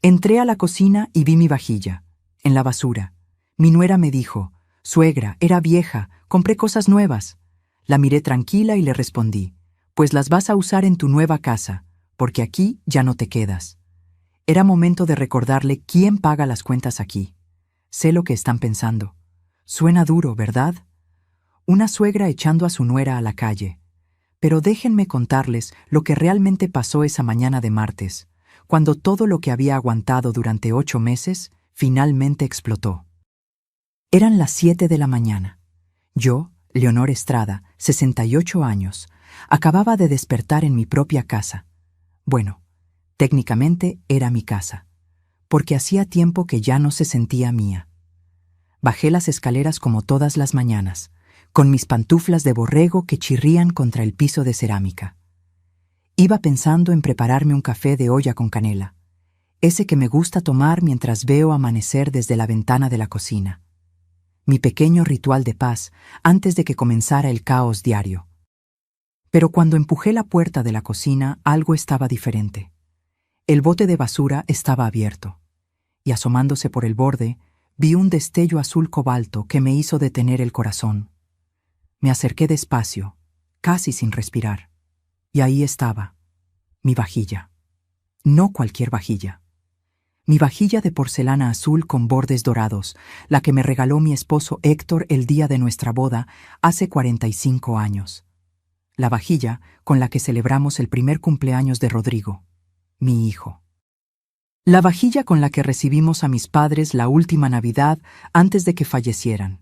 Entré a la cocina y vi mi vajilla, en la basura. Mi nuera me dijo: «Suegra, era vieja, compré cosas nuevas». La miré tranquila y le respondí: «Pues las vas a usar en tu nueva casa, porque aquí ya no te quedas». Era momento de recordarle quién paga las cuentas aquí. Sé lo que están pensando. Suena duro, ¿verdad? Una suegra echando a su nuera a la calle. Pero déjenme contarles lo que realmente pasó esa mañana de martes, cuando todo lo que había aguantado durante 8 meses finalmente explotó. Eran las 7 de la mañana. Yo, Leonor Estrada, 68 años, acababa de despertar en mi propia casa. Bueno, técnicamente era mi casa, porque hacía tiempo que ya no se sentía mía. Bajé las escaleras como todas las mañanas, con mis pantuflas de borrego que chirrían contra el piso de cerámica. Iba pensando en prepararme un café de olla con canela, ese que me gusta tomar mientras veo amanecer desde la ventana de la cocina. Mi pequeño ritual de paz antes de que comenzara el caos diario. Pero cuando empujé la puerta de la cocina, algo estaba diferente. El bote de basura estaba abierto, y asomándose por el borde, vi un destello azul cobalto que me hizo detener el corazón. Me acerqué despacio, casi sin respirar, y ahí estaba, mi vajilla. No cualquier vajilla. Mi vajilla de porcelana azul con bordes dorados, la que me regaló mi esposo Héctor el día de nuestra boda hace 45 años. La vajilla con la que celebramos el primer cumpleaños de Rodrigo, mi hijo. La vajilla con la que recibimos a mis padres la última Navidad antes de que fallecieran.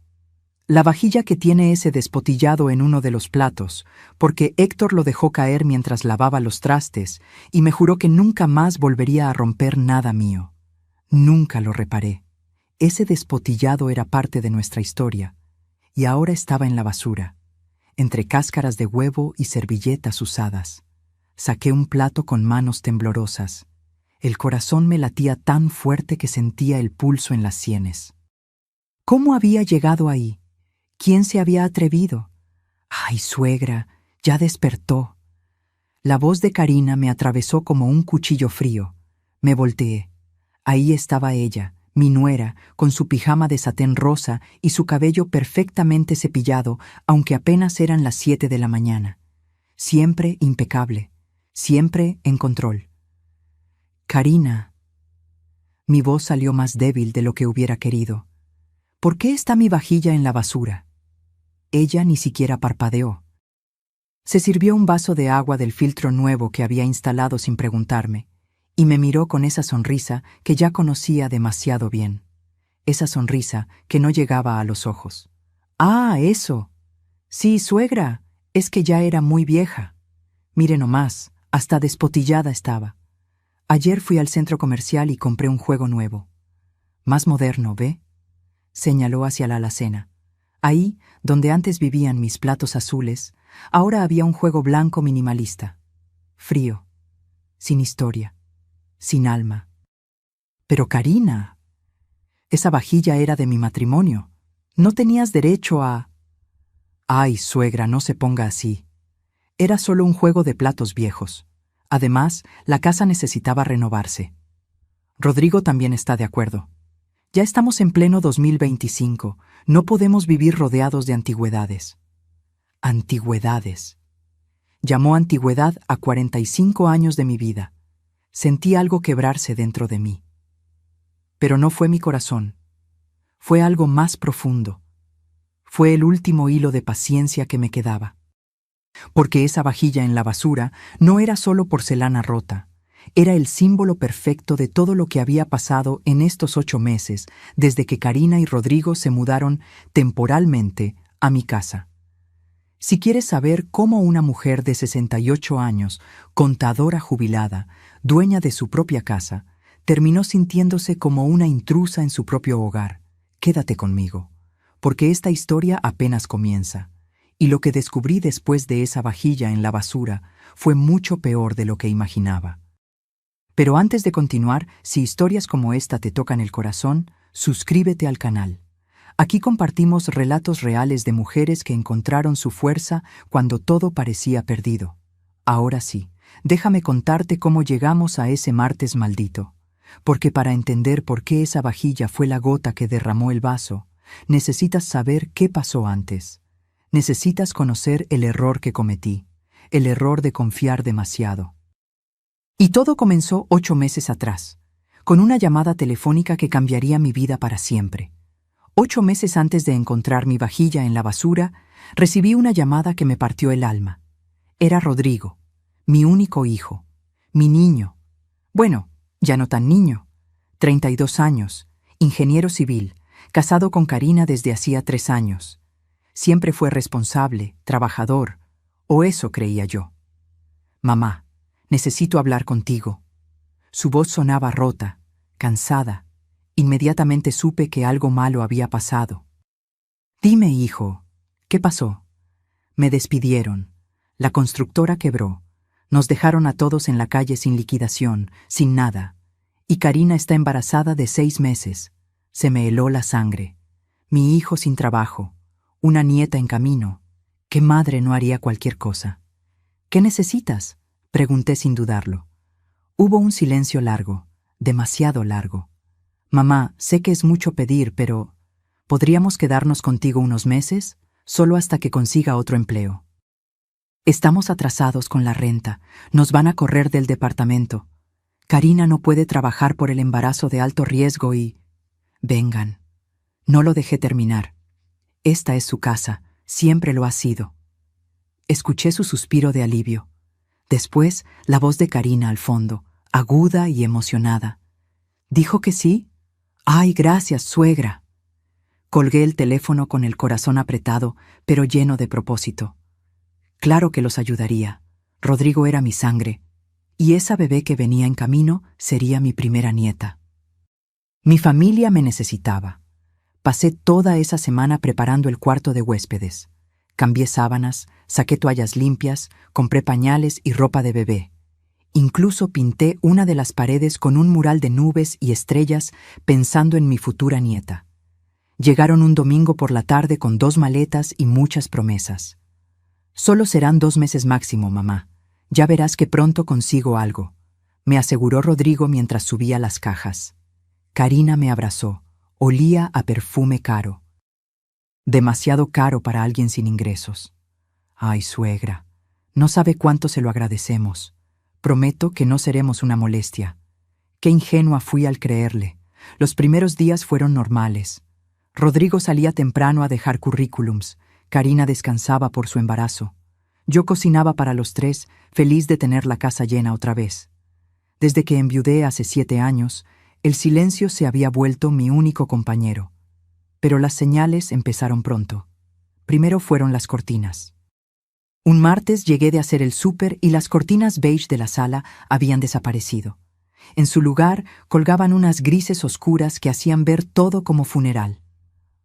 La vajilla que tiene ese despotillado en uno de los platos, porque Héctor lo dejó caer mientras lavaba los trastes y me juró que nunca más volvería a romper nada mío. Nunca lo reparé. Ese despotillado era parte de nuestra historia, y ahora estaba en la basura, entre cáscaras de huevo y servilletas usadas. Saqué un plato con manos temblorosas. El corazón me latía tan fuerte que sentía el pulso en las sienes. ¿Cómo había llegado ahí? ¿Quién se había atrevido? ¡Ay, suegra! Ya despertó. La voz de Karina me atravesó como un cuchillo frío. Me volteé. Ahí estaba ella, mi nuera, con su pijama de satén rosa y su cabello perfectamente cepillado, aunque apenas eran las 7 de la mañana. Siempre impecable, siempre en control. «Karina». Mi voz salió más débil de lo que hubiera querido. «¿Por qué está mi vajilla en la basura?» Ella ni siquiera parpadeó. Se sirvió un vaso de agua del filtro nuevo que había instalado sin preguntarme, y me miró con esa sonrisa que ya conocía demasiado bien. Esa sonrisa que no llegaba a los ojos. «Ah, eso. Sí, suegra, es que ya era muy vieja. Mire nomás, hasta despotillada estaba. Ayer fui al centro comercial y compré un juego nuevo. Más moderno, ¿ve?», señaló hacia la alacena. Ahí, donde antes vivían mis platos azules, ahora había un juego blanco minimalista. Frío, sin historia, sin alma. «Pero Karina, esa vajilla era de mi matrimonio. No tenías derecho a...». «Ay, suegra, no se ponga así. Era solo un juego de platos viejos. Además, la casa necesitaba renovarse. Rodrigo también está de acuerdo. Ya estamos en pleno 2025. No podemos vivir rodeados de antigüedades». Antigüedades. Llamó antigüedad a 45 años de mi vida. Sentí algo quebrarse dentro de mí. Pero no fue mi corazón. Fue algo más profundo. Fue el último hilo de paciencia que me quedaba. Porque esa vajilla en la basura no era solo porcelana rota. Era el símbolo perfecto de todo lo que había pasado en estos 8 meses, desde que Karina y Rodrigo se mudaron temporalmente a mi casa. Si quieres saber cómo una mujer de 68 años, contadora jubilada, dueña de su propia casa, terminó sintiéndose como una intrusa en su propio hogar, quédate conmigo, porque esta historia apenas comienza, y lo que descubrí después de esa vajilla en la basura fue mucho peor de lo que imaginaba. Pero antes de continuar, si historias como esta te tocan el corazón, suscríbete al canal. Aquí compartimos relatos reales de mujeres que encontraron su fuerza cuando todo parecía perdido. Ahora sí, déjame contarte cómo llegamos a ese martes maldito. porque para entender por qué esa vajilla fue la gota que derramó el vaso, necesitas saber qué pasó antes. Necesitas conocer el error que cometí, el error de confiar demasiado. Y todo comenzó 8 meses atrás, con una llamada telefónica que cambiaría mi vida para siempre. 8 meses antes de encontrar mi vajilla en la basura, recibí una llamada que me partió el alma. Era Rodrigo, mi único hijo, mi niño. Bueno, ya no tan niño. 32 años, ingeniero civil, casado con Karina desde hacía 3 años. Siempre fue responsable, trabajador, o eso creía yo. Mamá, necesito hablar contigo. Su voz sonaba rota, cansada. Inmediatamente supe que algo malo había pasado. Dime, hijo, ¿qué pasó? Me despidieron. La constructora quebró. Nos dejaron a todos en la calle sin liquidación, sin nada. Y Karina está embarazada de 6 meses. Se me heló la sangre. Mi hijo sin trabajo. Una nieta en camino. ¿Qué madre no haría cualquier cosa? ¿Qué necesitas? Pregunté sin dudarlo. Hubo un silencio largo, demasiado largo. Mamá, sé que es mucho pedir, pero ¿podríamos quedarnos contigo unos meses? Solo hasta que consiga otro empleo. Estamos atrasados con la renta. Nos van a correr del departamento. Karina no puede trabajar por el embarazo de alto riesgo y... Vengan. No lo dejé terminar. Esta es su casa. Siempre lo ha sido. Escuché su suspiro de alivio. Después, la voz de Karina al fondo, aguda y emocionada. ¿Dijo que sí? ¡Ay, gracias, suegra! Colgué el teléfono con el corazón apretado, pero lleno de propósito. Claro que los ayudaría. Rodrigo era mi sangre, y esa bebé que venía en camino sería mi primera nieta. Mi familia me necesitaba. Pasé toda esa semana preparando el cuarto de huéspedes. Cambié sábanas, saqué toallas limpias, compré pañales y ropa de bebé. Incluso pinté una de las paredes con un mural de nubes y estrellas pensando en mi futura nieta. Llegaron un domingo por la tarde con 2 maletas y muchas promesas. Solo serán 2 meses máximo, mamá. Ya verás que pronto consigo algo, me aseguró Rodrigo mientras subía las cajas. Karina me abrazó. Olía a perfume caro. Demasiado caro para alguien sin ingresos. Ay, suegra, no sabe cuánto se lo agradecemos. Prometo que no seremos una molestia. Qué ingenua fui al creerle. Los primeros días fueron normales. Rodrigo salía temprano a dejar currículums. Karina descansaba por su embarazo. Yo cocinaba para los 3, feliz de tener la casa llena otra vez. Desde que enviudé hace 7 años, el silencio se había vuelto mi único compañero. Pero las señales empezaron pronto. Primero fueron las cortinas. Un martes llegué de hacer el súper y las cortinas beige de la sala habían desaparecido. En su lugar colgaban unas grises oscuras que hacían ver todo como funeral.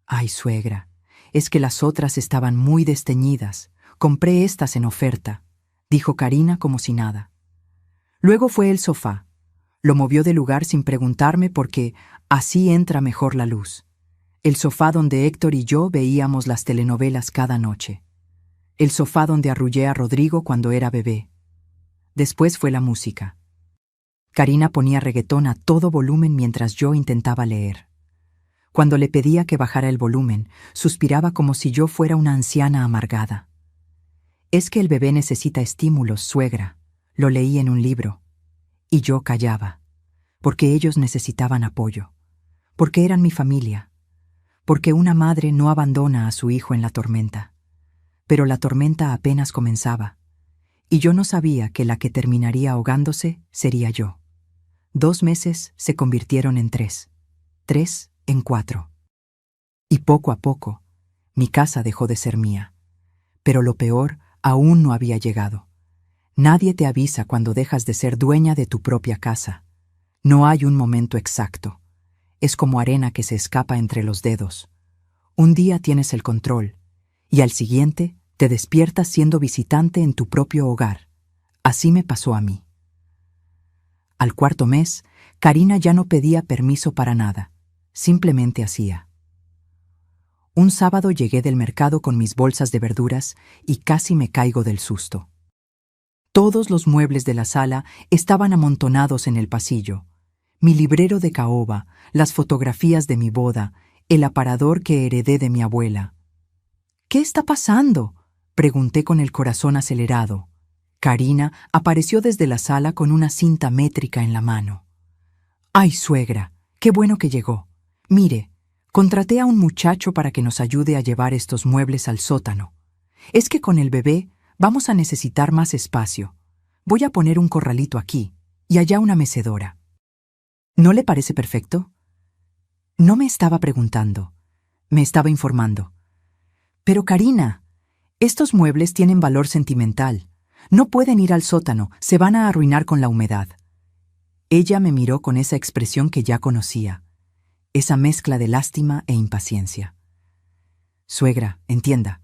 Ay, suegra, es que las otras estaban muy desteñidas. Compré estas en oferta, dijo Karina como si nada. Luego fue el sofá. Lo movió de lugar sin preguntarme porque así entra mejor la luz. El sofá donde Héctor y yo veíamos las telenovelas cada noche. El sofá donde arrullé a Rodrigo cuando era bebé. Después fue la música. Karina ponía reggaetón a todo volumen mientras yo intentaba leer. Cuando le pedía que bajara el volumen, suspiraba como si yo fuera una anciana amargada. Es que el bebé necesita estímulos, suegra. Lo leí en un libro. Y yo callaba, porque ellos necesitaban apoyo, porque eran mi familia, porque una madre no abandona a su hijo en la tormenta. Pero la tormenta apenas comenzaba, y yo no sabía que la que terminaría ahogándose sería yo. 2 meses se convirtieron en 3, 3 en 4. Y poco a poco, mi casa dejó de ser mía. Pero lo peor aún no había llegado. Nadie te avisa cuando dejas de ser dueña de tu propia casa. No hay un momento exacto. Es como arena que se escapa entre los dedos. Un día tienes el control, y al siguiente te despiertas siendo visitante en tu propio hogar. Así me pasó a mí. Al 4.º mes, Karina ya no pedía permiso para nada. Simplemente hacía. Un sábado llegué del mercado con mis bolsas de verduras y casi me caigo del susto. Todos los muebles de la sala estaban amontonados en el pasillo. mi librero de caoba, las fotografías de mi boda, el aparador que heredé de mi abuela. «¿Qué está pasando?», pregunté con el corazón acelerado. Karina apareció desde la sala con una cinta métrica en la mano. «Ay, suegra, qué bueno que llegó. Mire, contraté a un muchacho para que nos ayude a llevar estos muebles al sótano. Es que con el bebé vamos a necesitar más espacio. Voy a poner un corralito aquí y allá una mecedora». ¿No le parece perfecto? No me estaba preguntando, me estaba informando. Pero Karina, estos muebles tienen valor sentimental. No pueden ir al sótano, se van a arruinar con la humedad. Ella me miró con esa expresión que ya conocía, esa mezcla de lástima e impaciencia. Suegra, entienda,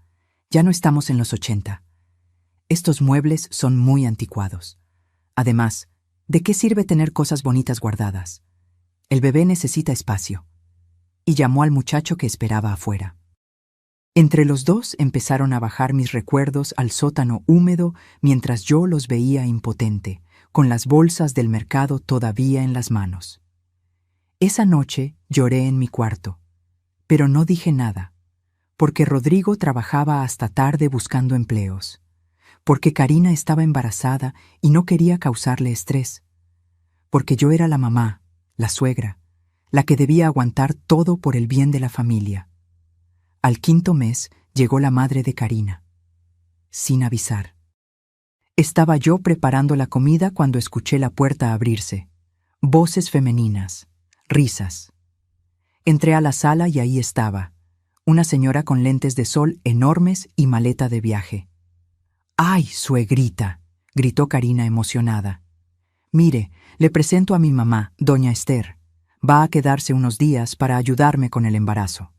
ya no estamos en los 80. Estos muebles son muy anticuados. Además, ¿de qué sirve tener cosas bonitas guardadas? El bebé necesita espacio. Y llamó al muchacho que esperaba afuera. Entre los dos empezaron a bajar mis recuerdos al sótano húmedo mientras yo los veía impotente, con las bolsas del mercado todavía en las manos. Esa noche lloré en mi cuarto, pero no dije nada, porque Rodrigo trabajaba hasta tarde buscando empleos, porque Karina estaba embarazada y no quería causarle estrés, porque yo era la mamá, la suegra, la que debía aguantar todo por el bien de la familia. Al 5.º mes llegó la madre de Karina, sin avisar. Estaba yo preparando la comida cuando escuché la puerta abrirse. Voces femeninas, risas. Entré a la sala y ahí estaba, una señora con lentes de sol enormes y maleta de viaje. «¡Ay, suegrita!», gritó Karina emocionada. «Mire, le presento a mi mamá, doña Esther. Va a quedarse unos días para ayudarme con el embarazo».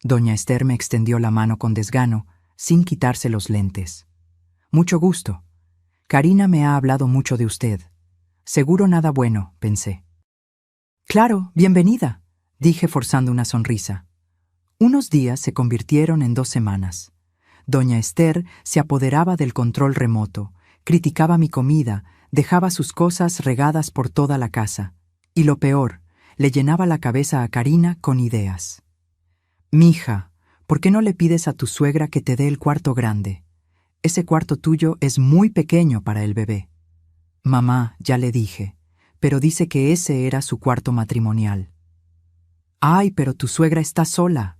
Doña Esther me extendió la mano con desgano, sin quitarse los lentes. «Mucho gusto. Karina me ha hablado mucho de usted. Seguro nada bueno», pensé. «Claro, bienvenida», dije forzando una sonrisa. Unos días se convirtieron en 2 semanas. Doña Esther se apoderaba del control remoto, criticaba mi comida, dejaba sus cosas regadas por toda la casa. Y lo peor, le llenaba la cabeza a Karina con ideas. «Mija, ¿por qué no le pides a tu suegra que te dé el cuarto grande? Ese cuarto tuyo es muy pequeño para el bebé». «Mamá, ya le dije, pero dice que ese era su cuarto matrimonial». «Ay, pero tu suegra está sola».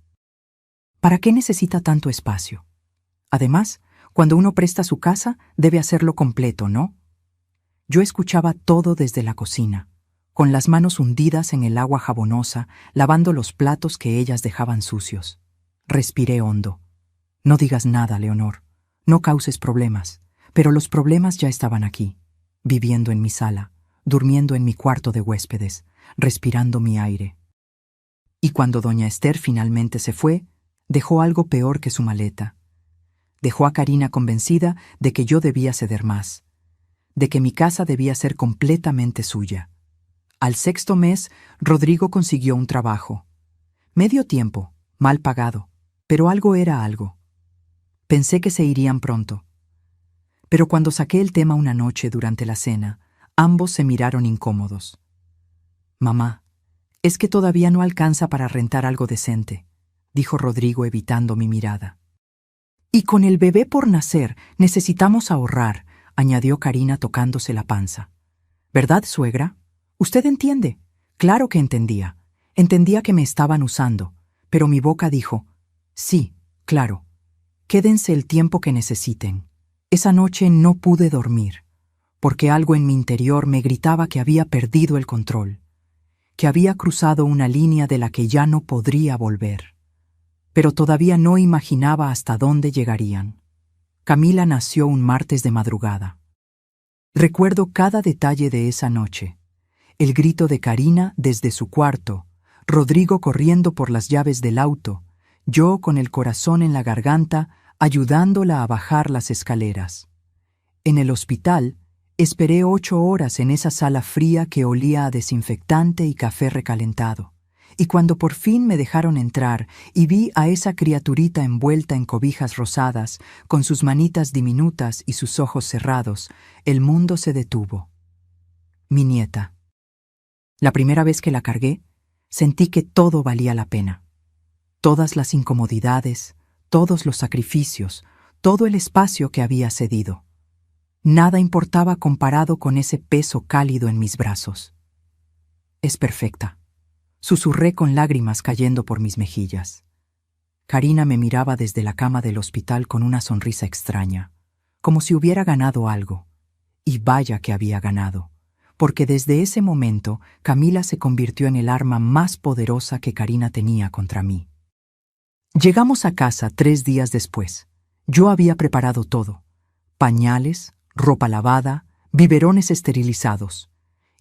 «¿Para qué necesita tanto espacio? Además, cuando uno presta su casa, debe hacerlo completo, ¿no?». Yo escuchaba todo desde la cocina, con las manos hundidas en el agua jabonosa, lavando los platos que ellas dejaban sucios. Respiré hondo. «No digas nada, Leonor. No causes problemas». Pero los problemas ya estaban aquí, viviendo en mi sala, durmiendo en mi cuarto de huéspedes, respirando mi aire. Y cuando doña Esther finalmente se fue, dejó algo peor que su maleta. Dejó a Karina convencida de que yo debía ceder más, de que mi casa debía ser completamente suya. Al 6.º mes, Rodrigo consiguió un trabajo. Medio tiempo, mal pagado, pero algo era algo. Pensé que se irían pronto. Pero cuando saqué el tema una noche durante la cena, ambos se miraron incómodos. «Mamá, es que todavía no alcanza para rentar algo decente», dijo Rodrigo evitando mi mirada. «Y con el bebé por nacer necesitamos ahorrar», añadió Karina tocándose la panza. «¿Verdad, suegra? Usted entiende». Claro que entendía. Entendía que me estaban usando, pero mi boca dijo: «Sí, claro. Quédense el tiempo que necesiten». Esa noche no pude dormir, porque algo en mi interior me gritaba que había perdido el control, que había cruzado una línea de la que ya no podría volver. Pero todavía no imaginaba hasta dónde llegarían. Camila nació un martes de madrugada. Recuerdo cada detalle de esa noche. El grito de Karina desde su cuarto, Rodrigo corriendo por las llaves del auto, yo con el corazón en la garganta ayudándola a bajar las escaleras. En el hospital, esperé 8 horas en esa sala fría que olía a desinfectante y café recalentado. Y cuando por fin me dejaron entrar y vi a esa criaturita envuelta en cobijas rosadas, con sus manitas diminutas y sus ojos cerrados, el mundo se detuvo. Mi nieta. La primera vez que la cargué, sentí que todo valía la pena. Todas las incomodidades, todos los sacrificios, todo el espacio que había cedido. Nada importaba comparado con ese peso cálido en mis brazos. Es perfecta, susurré con lágrimas cayendo por mis mejillas. Karina me miraba desde la cama del hospital con una sonrisa extraña, como si hubiera ganado algo. Y vaya que había ganado, porque desde ese momento Camila se convirtió en el arma más poderosa que Karina tenía contra mí. Llegamos a casa 3 días después. Yo había preparado todo: pañales, ropa lavada, biberones esterilizados.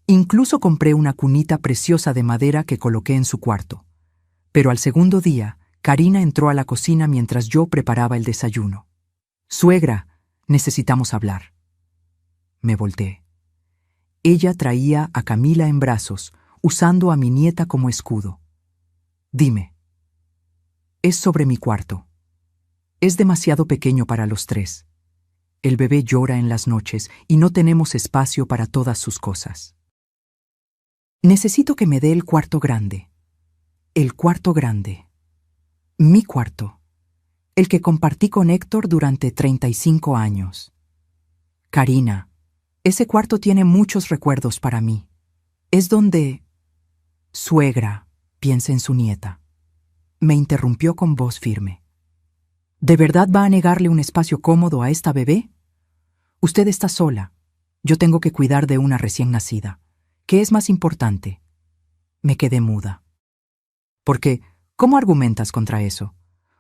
Incluso compré una cunita preciosa de madera que coloqué en su cuarto. Pero al segundo día, Karina entró a la cocina mientras yo preparaba el desayuno. «Suegra, necesitamos hablar». Me volteé. Ella traía a Camila en brazos, usando a mi nieta como escudo. «Dime». «Es sobre mi cuarto. Es demasiado pequeño para los 3. El bebé llora en las noches y no tenemos espacio para todas sus cosas. Necesito que me dé el cuarto grande. El cuarto grande. Mi cuarto. El que compartí con Héctor durante 35 años. Karina, ese cuarto tiene muchos recuerdos para mí. Es donde... Suegra, piensa en su nieta. Me interrumpió con voz firme. ¿De verdad va a negarle un espacio cómodo a esta bebé? Usted está sola. Yo tengo que cuidar de una recién nacida. ¿Qué es más importante? Me quedé muda. Porque, ¿cómo argumentas contra eso?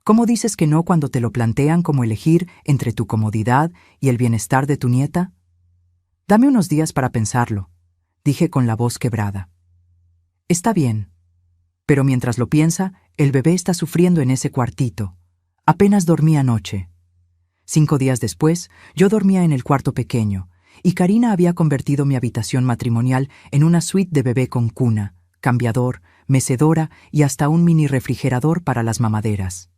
¿Cómo dices que no cuando te lo plantean como elegir entre tu comodidad y el bienestar de tu nieta? Dame unos días para pensarlo, dije con la voz quebrada. Está bien, pero mientras lo piensa, el bebé está sufriendo en ese cuartito. Apenas dormí anoche. 5 días después, yo dormía en el cuarto pequeño, y Karina había convertido mi habitación matrimonial en una suite de bebé con cuna, cambiador, mecedora y hasta un mini refrigerador para las mamaderas.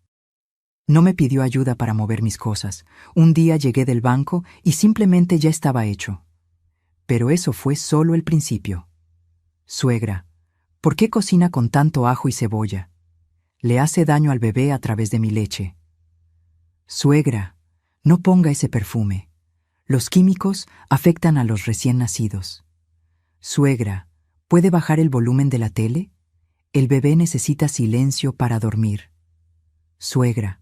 No me pidió ayuda para mover mis cosas. Un día llegué del banco y simplemente ya estaba hecho. Pero eso fue solo el principio. Suegra, ¿por qué cocina con tanto ajo y cebolla? Le hace daño al bebé a través de mi leche. Suegra, no ponga ese perfume. Los químicos afectan a los recién nacidos. Suegra, ¿puede bajar el volumen de la tele? El bebé necesita silencio para dormir. Suegra,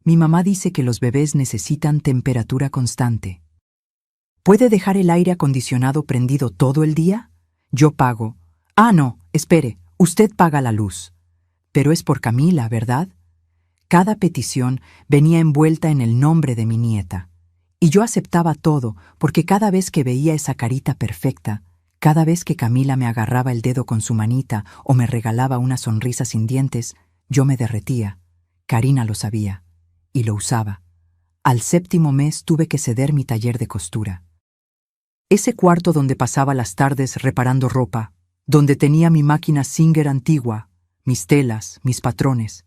mi mamá dice que los bebés necesitan temperatura constante. ¿Puede dejar el aire acondicionado prendido todo el día? Yo pago. Ah, no, espere, usted paga la luz. Pero es por Camila, ¿verdad? Cada petición venía envuelta en el nombre de mi nieta. Y yo aceptaba todo, porque cada vez que veía esa carita perfecta, cada vez que Camila me agarraba el dedo con su manita o me regalaba una sonrisa sin dientes, yo me derretía. Karina lo sabía, y lo usaba. Al 7º mes tuve que ceder mi taller de costura. Ese cuarto donde pasaba las tardes reparando ropa, donde tenía mi máquina Singer antigua, mis telas, mis patrones,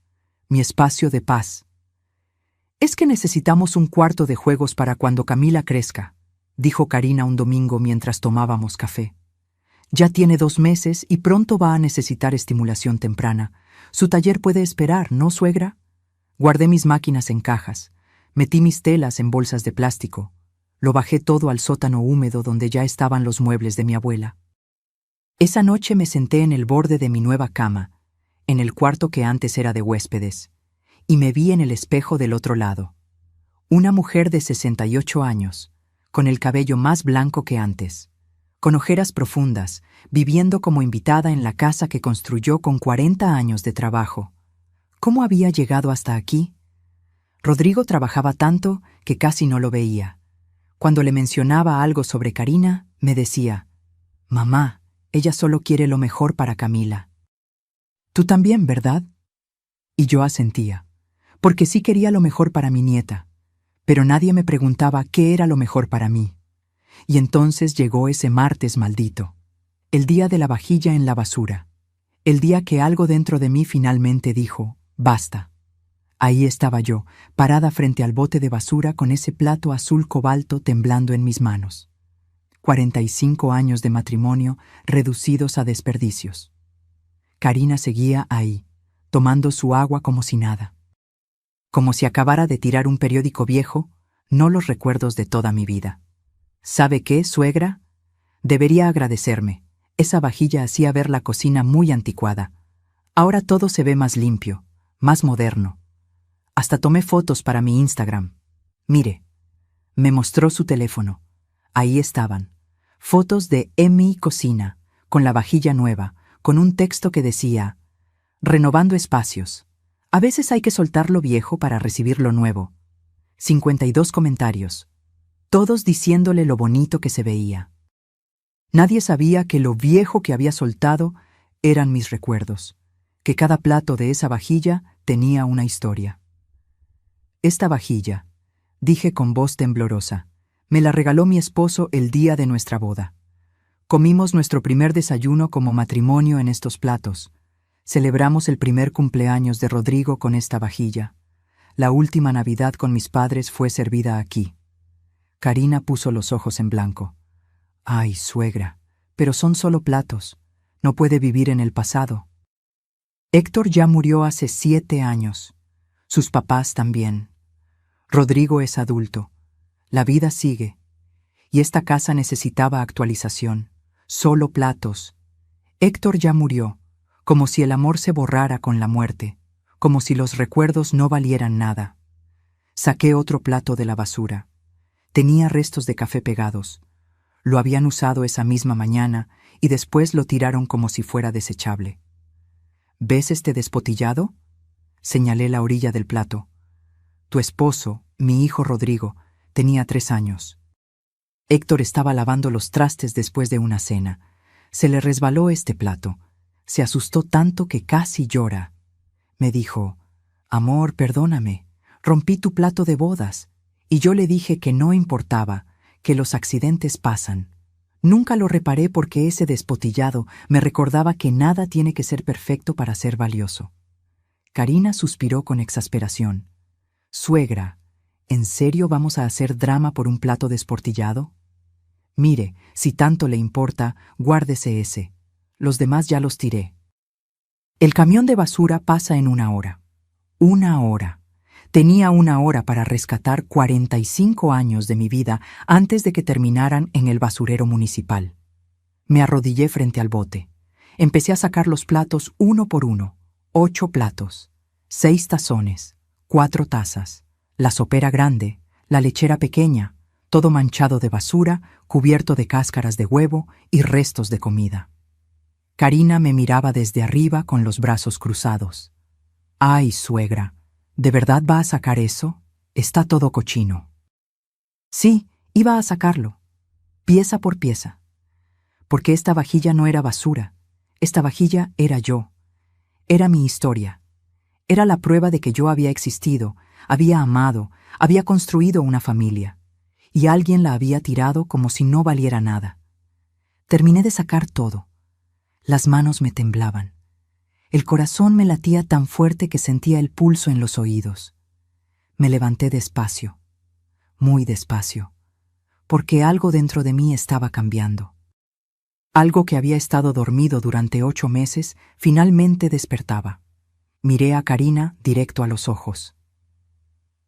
mi espacio de paz. «Es que necesitamos un cuarto de juegos para cuando Camila crezca», dijo Karina un domingo mientras tomábamos café. «Ya tiene 2 meses y pronto va a necesitar estimulación temprana. Su taller puede esperar, ¿no, suegra?» Guardé mis máquinas en cajas, metí mis telas en bolsas de plástico, lo bajé todo al sótano húmedo donde ya estaban los muebles de mi abuela. Esa noche me senté en el borde de mi nueva cama, en el cuarto que antes era de huéspedes, y me vi en el espejo del otro lado. Una mujer de 68 años, con el cabello más blanco que antes, con ojeras profundas, viviendo como invitada en la casa que construyó con 40 años de trabajo. ¿Cómo había llegado hasta aquí? Rodrigo trabajaba tanto que casi no lo veía. Cuando le mencionaba algo sobre Karina, me decía: «Mamá, ella solo quiere lo mejor para Camila». «Tú también, ¿verdad?» Y yo asentía, porque sí quería lo mejor para mi nieta, pero nadie me preguntaba qué era lo mejor para mí. Y entonces llegó ese martes maldito, el día de la vajilla en la basura, el día que algo dentro de mí finalmente dijo: «Basta». Ahí estaba yo, parada frente al bote de basura con ese plato azul cobalto temblando en mis manos. 45 años de matrimonio reducidos a desperdicios. Karina seguía ahí, tomando su agua como si nada. Como si acabara de tirar un periódico viejo, no los recuerdos de toda mi vida. ¿Sabe qué, suegra? Debería agradecerme. Esa vajilla hacía ver la cocina muy anticuada. Ahora todo se ve más limpio, más moderno. Hasta tomé fotos para mi Instagram. Mire, me mostró su teléfono. Ahí estaban. Fotos de mi cocina, con la vajilla nueva, con un texto que decía: renovando espacios. A veces hay que soltar lo viejo para recibir lo nuevo. 52 comentarios, todos diciéndole lo bonito que se veía. Nadie sabía que lo viejo que había soltado eran mis recuerdos, que cada plato de esa vajilla tenía una historia. Esta vajilla, dije con voz temblorosa, me la regaló mi esposo el día de nuestra boda. Comimos nuestro primer desayuno como matrimonio en estos platos. Celebramos el primer cumpleaños de Rodrigo con esta vajilla. La última Navidad con mis padres fue servida aquí. Karina puso los ojos en blanco. Ay, suegra, pero son solo platos. No puede vivir en el pasado. Héctor ya murió hace 7 años. Sus papás también. Rodrigo es adulto. La vida sigue. Y esta casa necesitaba actualización. Solo platos. Héctor ya murió, como si el amor se borrara con la muerte, como si los recuerdos no valieran nada. Saqué otro plato de la basura. Tenía restos de café pegados. Lo habían usado esa misma mañana y después lo tiraron como si fuera desechable. ¿Ves este despotillado? Señalé la orilla del plato. Tu esposo, mi hijo Rodrigo, tenía 3 años. Héctor estaba lavando los trastes después de una cena. Se le resbaló este plato. Se asustó tanto que casi llora. Me dijo: amor, perdóname, rompí tu plato de bodas. Y yo le dije que no importaba, que los accidentes pasan. Nunca lo reparé porque ese despotillado me recordaba que nada tiene que ser perfecto para ser valioso. Karina suspiró con exasperación. Suegra, ¿en serio vamos a hacer drama por un plato desportillado? Mire, si tanto le importa, guárdese ese. Los demás ya los tiré. El camión de basura pasa en 1 hora. 1 hora. Tenía 1 hora para rescatar 45 años de mi vida antes de que terminaran en el basurero municipal. Me arrodillé frente al bote. Empecé a sacar los platos uno por uno. 8 platos, 6 tazones, 4 tazas, la sopera grande, la lechera pequeña, todo manchado de basura, cubierto de cáscaras de huevo y restos de comida. Karina me miraba desde arriba con los brazos cruzados. Ay, suegra, ¿de verdad va a sacar eso? Está todo cochino. Sí, iba a sacarlo, pieza por pieza. Porque esta vajilla no era basura, esta vajilla era yo. Era mi historia. Era la prueba de que yo había existido, había amado, había construido una familia. Y alguien la había tirado como si no valiera nada. Terminé de sacar todo. Las manos me temblaban. El corazón me latía tan fuerte que sentía el pulso en los oídos. Me levanté despacio, muy despacio, porque algo dentro de mí estaba cambiando. Algo que había estado dormido durante 8 meses finalmente despertaba. Miré a Karina directo a los ojos.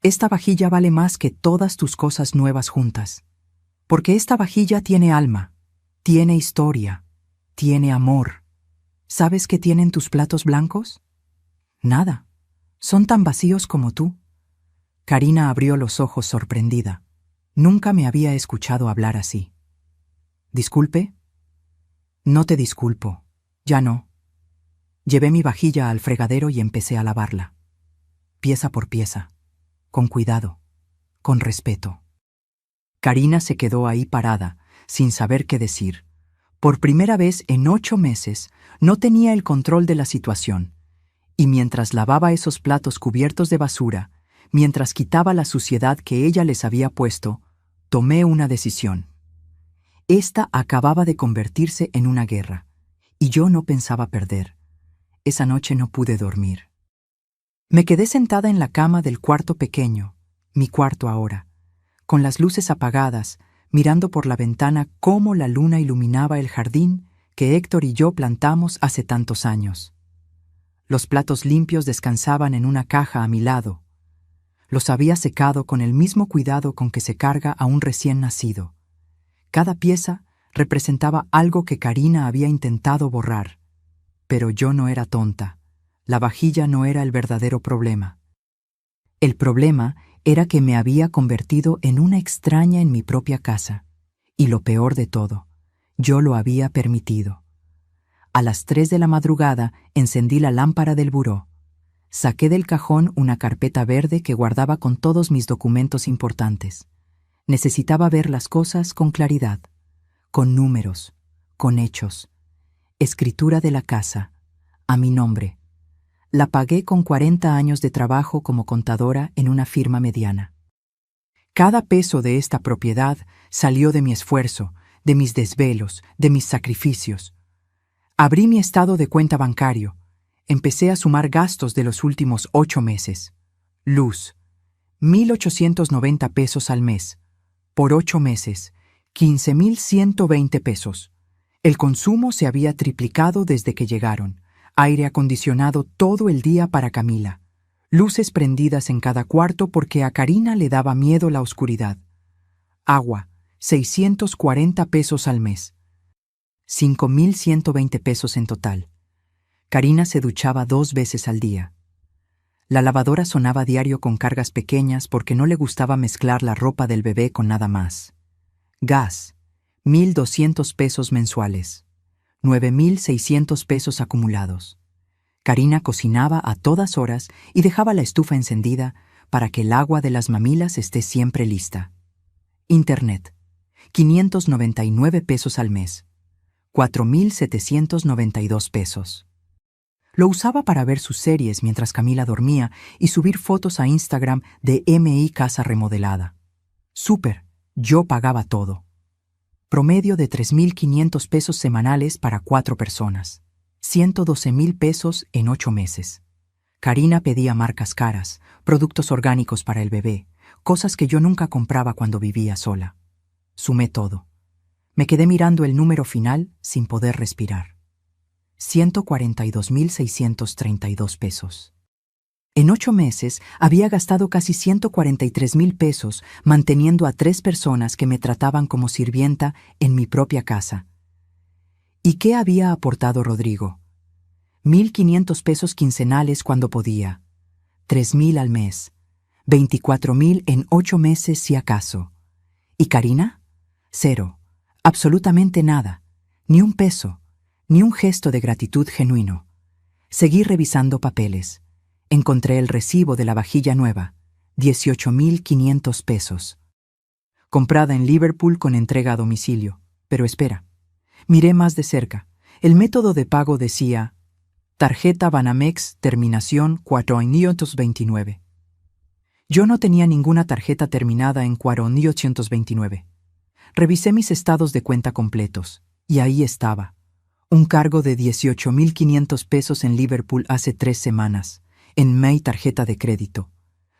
Esta vajilla vale más que todas tus cosas nuevas juntas, porque esta vajilla tiene alma, tiene historia, tiene amor. ¿Sabes qué tienen tus platos blancos? Nada. Son tan vacíos como tú. Karina abrió los ojos sorprendida. Nunca me había escuchado hablar así. ¿Disculpe? No te disculpo. Ya no. Llevé mi vajilla al fregadero y empecé a lavarla. Pieza por pieza. Con cuidado. Con respeto. Karina se quedó ahí parada, sin saber qué decir. Por primera vez en 8 meses, no tenía el control de la situación. Y mientras lavaba esos platos cubiertos de basura, mientras quitaba la suciedad que ella les había puesto, tomé una decisión. Esta acababa de convertirse en una guerra, y yo no pensaba perder. Esa noche no pude dormir. Me quedé sentada en la cama del cuarto pequeño, mi cuarto ahora, con las luces apagadas, mirando por la ventana cómo la luna iluminaba el jardín que Héctor y yo plantamos hace tantos años. Los platos limpios descansaban en una caja a mi lado. Los había secado con el mismo cuidado con que se carga a un recién nacido. Cada pieza representaba algo que Karina había intentado borrar. Pero yo no era tonta. La vajilla no era el verdadero problema. El problema era que me había convertido en una extraña en mi propia casa. Y lo peor de todo, yo lo había permitido. A las 3 de la madrugada encendí la lámpara del buró. Saqué del cajón una carpeta verde que guardaba con todos mis documentos importantes. Necesitaba ver las cosas con claridad, con números, con hechos. Escritura de la casa, a mi nombre. La pagué con 40 años de trabajo como contadora en una firma mediana. Cada peso de esta propiedad salió de mi esfuerzo, de mis desvelos, de mis sacrificios. Abrí mi estado de cuenta bancario. Empecé a sumar gastos de los últimos 8 meses. Luz, 1,890 pesos al mes. Por 8 meses, 15,120 pesos. El consumo se había triplicado desde que llegaron. Aire acondicionado todo el día para Camila. Luces prendidas en cada cuarto porque a Karina le daba miedo la oscuridad. Agua, 640 pesos al mes. 5,120 pesos en total. Karina se duchaba 2 veces al día. La lavadora sonaba diario con cargas pequeñas porque no le gustaba mezclar la ropa del bebé con nada más. Gas, 1,200 pesos mensuales. 9,600 pesos acumulados. Karina cocinaba a todas horas y dejaba la estufa encendida para que el agua de las mamilas esté siempre lista. Internet, 599 pesos al mes. 4,792 pesos. Lo usaba para ver sus series mientras Camila dormía y subir fotos a Instagram de MI Casa Remodelada. Súper, yo pagaba todo. Promedio de 3,500 pesos semanales para 4 personas. 112,000 pesos en 8 meses. Karina pedía marcas caras, productos orgánicos para el bebé, cosas que yo nunca compraba cuando vivía sola. Sumé todo. Me quedé mirando el número final sin poder respirar. 142,632 pesos. En 8 meses había gastado casi 143,000 pesos manteniendo a 3 personas que me trataban como sirvienta en mi propia casa. ¿Y qué había aportado Rodrigo? 1,500 pesos quincenales cuando podía. 3,000 al mes. 24,000 en 8 meses si acaso. ¿Y Karina? 0. Absolutamente nada. Ni un peso. Ni un gesto de gratitud genuino. Seguí revisando papeles. Encontré el recibo de la vajilla nueva. 18,500 pesos. Comprada en Liverpool con entrega a domicilio. Pero espera. Miré más de cerca. El método de pago decía tarjeta Banamex, terminación 4,829. Yo no tenía ninguna tarjeta terminada en 4,829. Revisé mis estados de cuenta completos, y ahí estaba. Un cargo de 18,500 pesos en Liverpool hace 3 semanas, en mi tarjeta de crédito,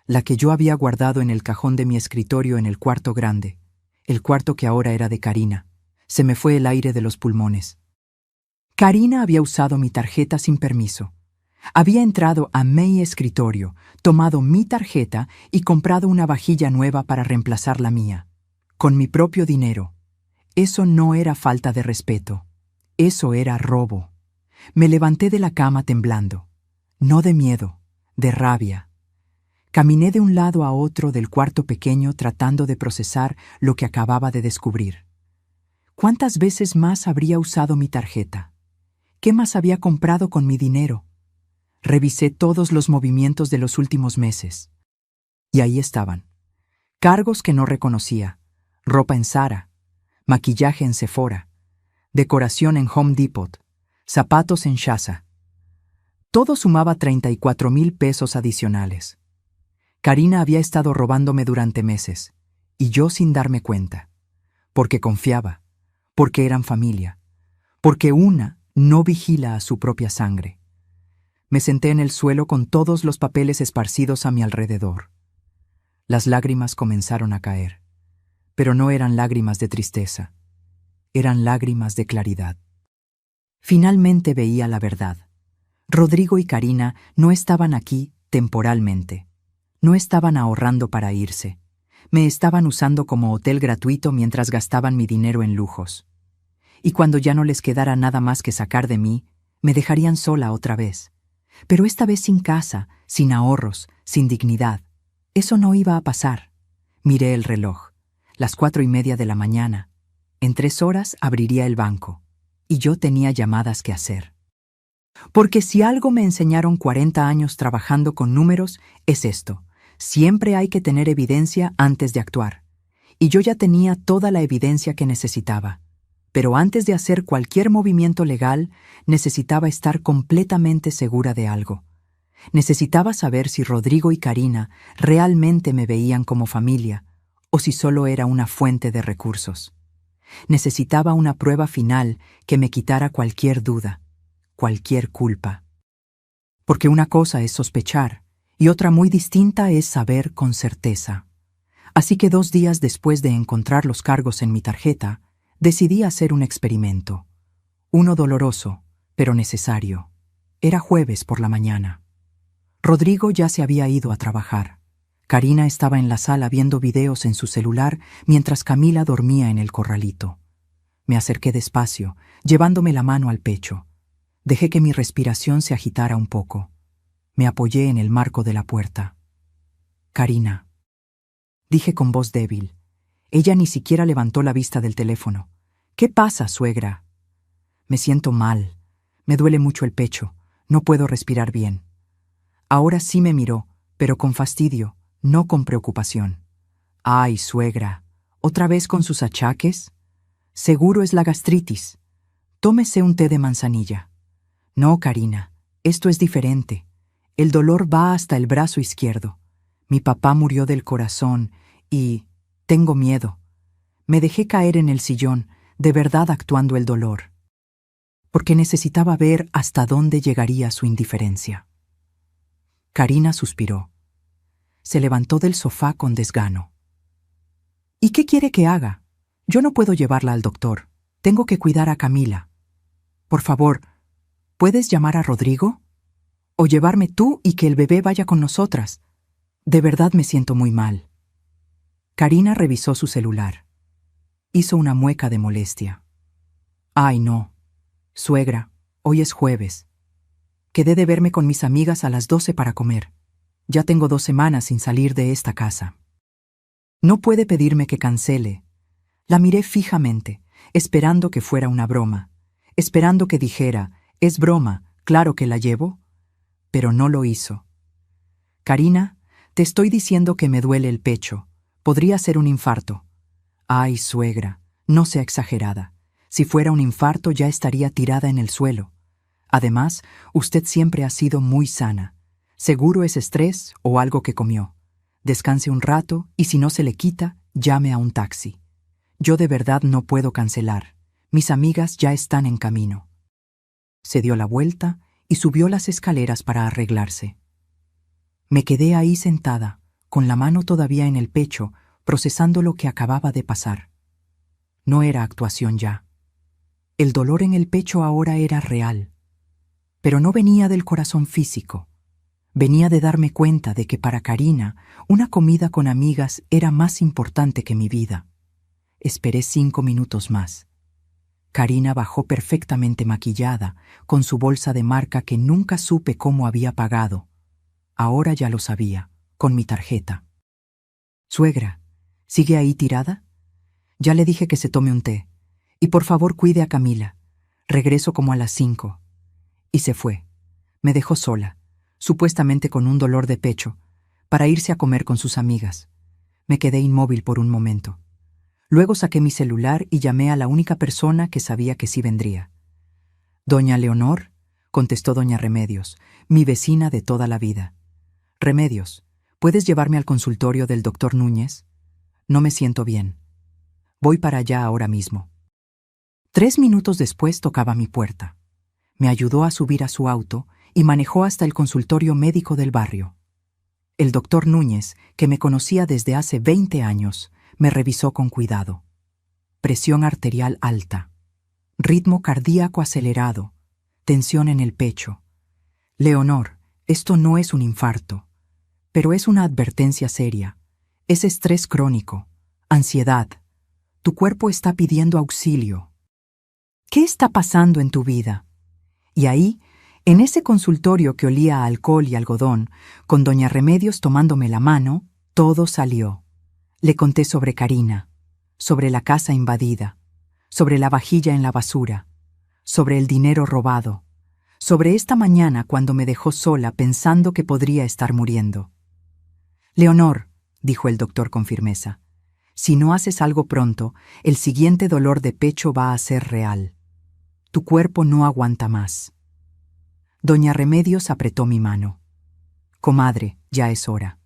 la que yo había guardado en el cajón de mi escritorio en el cuarto grande, el cuarto que ahora era de Karina. Se me fue el aire de los pulmones. Karina había usado mi tarjeta sin permiso. Había entrado a mi escritorio, tomado mi tarjeta y comprado una vajilla nueva para reemplazar la mía. Con mi propio dinero. Eso no era falta de respeto. Eso era robo. Me levanté de la cama temblando. No de miedo, de rabia. Caminé de un lado a otro del cuarto pequeño tratando de procesar lo que acababa de descubrir. ¿Cuántas veces más habría usado mi tarjeta? ¿Qué más había comprado con mi dinero? Revisé todos los movimientos de los últimos meses. Y ahí estaban. Cargos que no reconocía. Ropa en Zara. Maquillaje en Sephora. Decoración en Home Depot. Zapatos en Shaza. Todo sumaba 34,000 pesos adicionales. Karina había estado robándome durante meses, y yo sin darme cuenta. Porque confiaba. Porque eran familia. Porque una no vigila a su propia sangre. Me senté en el suelo con todos los papeles esparcidos a mi alrededor. Las lágrimas comenzaron a caer. Pero no eran lágrimas de tristeza, eran lágrimas de claridad. Finalmente veía la verdad. Rodrigo y Karina no estaban aquí temporalmente. No estaban ahorrando para irse. Me estaban usando como hotel gratuito mientras gastaban mi dinero en lujos. Y cuando ya no les quedara nada más que sacar de mí, me dejarían sola otra vez. Pero esta vez sin casa, sin ahorros, sin dignidad. Eso no iba a pasar. Miré el reloj. Las 4:30 de la mañana. En 3 horas abriría el banco. Y yo tenía llamadas que hacer. Porque si algo me enseñaron 40 años trabajando con números, es esto. Siempre hay que tener evidencia antes de actuar. Y yo ya tenía toda la evidencia que necesitaba. Pero antes de hacer cualquier movimiento legal, necesitaba estar completamente segura de algo. Necesitaba saber si Rodrigo y Karina realmente me veían como familia, o si solo era una fuente de recursos. Necesitaba una prueba final que me quitara cualquier duda, cualquier culpa. Porque una cosa es sospechar, y otra muy distinta es saber con certeza. Así que 2 días después de encontrar los cargos en mi tarjeta, decidí hacer un experimento. Uno doloroso, pero necesario. Era jueves por la mañana. Rodrigo ya se había ido a trabajar. Karina estaba en la sala viendo videos en su celular mientras Camila dormía en el corralito. Me acerqué despacio, llevándome la mano al pecho. Dejé que mi respiración se agitara un poco. Me apoyé en el marco de la puerta. Karina. Dije con voz débil. Ella ni siquiera levantó la vista del teléfono. ¿Qué pasa, suegra? Me siento mal. Me duele mucho el pecho. No puedo respirar bien. Ahora sí me miró, pero con fastidio, no con preocupación. Ay, suegra, ¿otra vez con sus achaques? Seguro es la gastritis. Tómese un té de manzanilla. No, Karina, esto es diferente. El dolor va hasta el brazo izquierdo. Mi papá murió del corazón y tengo miedo. Me dejé caer en el sillón, de verdad actuando el dolor. Porque necesitaba ver hasta dónde llegaría su indiferencia. Karina suspiró. Se levantó del sofá con desgano. ¿Y qué quiere que haga? Yo no puedo llevarla al doctor. Tengo que cuidar a Camila. Por favor, ¿puedes llamar a Rodrigo? O llevarme tú y que el bebé vaya con nosotras. De verdad me siento muy mal. Karina revisó su celular. Hizo una mueca de molestia. Ay, no. Suegra, hoy es jueves. Quedé de verme con mis amigas a las 12 para comer. Ya tengo 2 semanas sin salir de esta casa. No puede pedirme que cancele. La miré fijamente, esperando que fuera una broma, esperando que dijera, es broma, claro que la llevo. Pero no lo hizo. Karina, te estoy diciendo que me duele el pecho. Podría ser un infarto. Ay, suegra, no sea exagerada. Si fuera un infarto ya estaría tirada en el suelo. Además, usted siempre ha sido muy sana. Seguro es estrés o algo que comió. Descanse un rato y si no se le quita, llame a un taxi. Yo de verdad no puedo cancelar. Mis amigas ya están en camino. Se dio la vuelta y subió las escaleras para arreglarse. Me quedé ahí sentada, con la mano todavía en el pecho, procesando lo que acababa de pasar. No era actuación ya. El dolor en el pecho ahora era real. Pero no venía del corazón físico. Venía de darme cuenta de que para Karina una comida con amigas era más importante que mi vida. Esperé 5 minutos más. Karina bajó perfectamente maquillada, con su bolsa de marca que nunca supe cómo había pagado. Ahora ya lo sabía, con mi tarjeta. Suegra, ¿sigue ahí tirada? Ya le dije que se tome un té. Y por favor cuide a Camila. Regreso como a las 5. Y se fue. Me dejó sola, supuestamente con un dolor de pecho, para irse a comer con sus amigas. Me quedé inmóvil por un momento. Luego saqué mi celular y llamé a la única persona que sabía que sí vendría. «Doña Leonor», contestó doña Remedios, mi vecina de toda la vida. «Remedios, ¿puedes llevarme al consultorio del doctor Núñez? No me siento bien. Voy para allá ahora mismo». 3 minutos después tocaba mi puerta. Me ayudó a subir a su auto y manejó hasta el consultorio médico del barrio. El doctor Núñez, que me conocía desde hace 20 años, Me revisó con cuidado. Presión arterial alta, ritmo cardíaco acelerado, tensión en el pecho. Leonor, esto no es un infarto, pero es una advertencia seria. Es estrés crónico, ansiedad. Tu cuerpo está pidiendo auxilio. ¿Qué está pasando en tu vida? Y ahí, en ese consultorio que olía a alcohol y algodón, con doña Remedios tomándome la mano, todo salió. Le conté sobre Karina, sobre la casa invadida, sobre la vajilla en la basura, sobre el dinero robado, sobre esta mañana cuando me dejó sola pensando que podría estar muriendo. Leonor, dijo el doctor con firmeza, si no haces algo pronto, el siguiente dolor de pecho va a ser real. Tu cuerpo no aguanta más. Doña Remedios apretó mi mano. Comadre, ya es hora.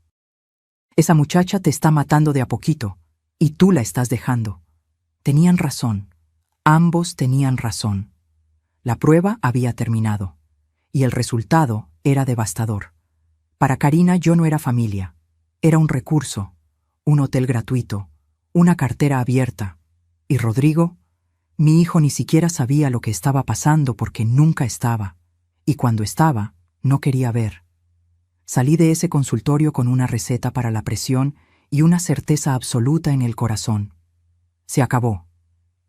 Esa muchacha te está matando de a poquito, y tú la estás dejando. Tenían razón. Ambos tenían razón. La prueba había terminado, y el resultado era devastador. Para Karina yo no era familia. Era un recurso, un hotel gratuito, una cartera abierta. Y Rodrigo, mi hijo ni siquiera sabía lo que estaba pasando porque nunca estaba. Y cuando estaba, no quería ver. Salí de ese consultorio con una receta para la presión y una certeza absoluta en el corazón. Se acabó.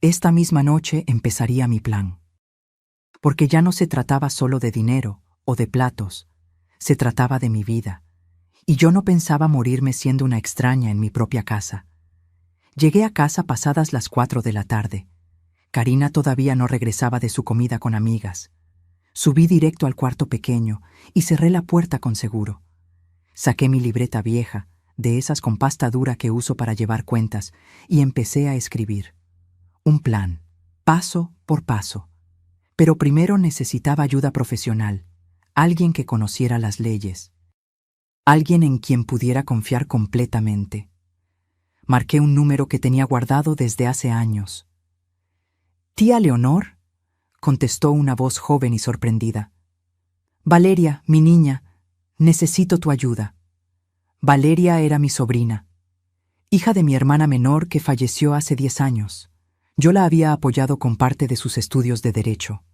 Esta misma noche empezaría mi plan. Porque ya no se trataba solo de dinero o de platos. Se trataba de mi vida. Y yo no pensaba morirme siendo una extraña en mi propia casa. Llegué a casa pasadas las 4 de la tarde. Karina todavía no regresaba de su comida con amigas. Subí directo al cuarto pequeño y cerré la puerta con seguro. Saqué mi libreta vieja, de esas con pasta dura que uso para llevar cuentas, y empecé a escribir. Un plan, paso por paso. Pero primero necesitaba ayuda profesional, alguien que conociera las leyes, alguien en quien pudiera confiar completamente. Marqué un número que tenía guardado desde hace años. «¿Tía Leonor?», contestó una voz joven y sorprendida. «Valeria, mi niña, necesito tu ayuda». Valeria era mi sobrina, hija de mi hermana menor que falleció hace 10 años. Yo la había apoyado con parte de sus estudios de Derecho.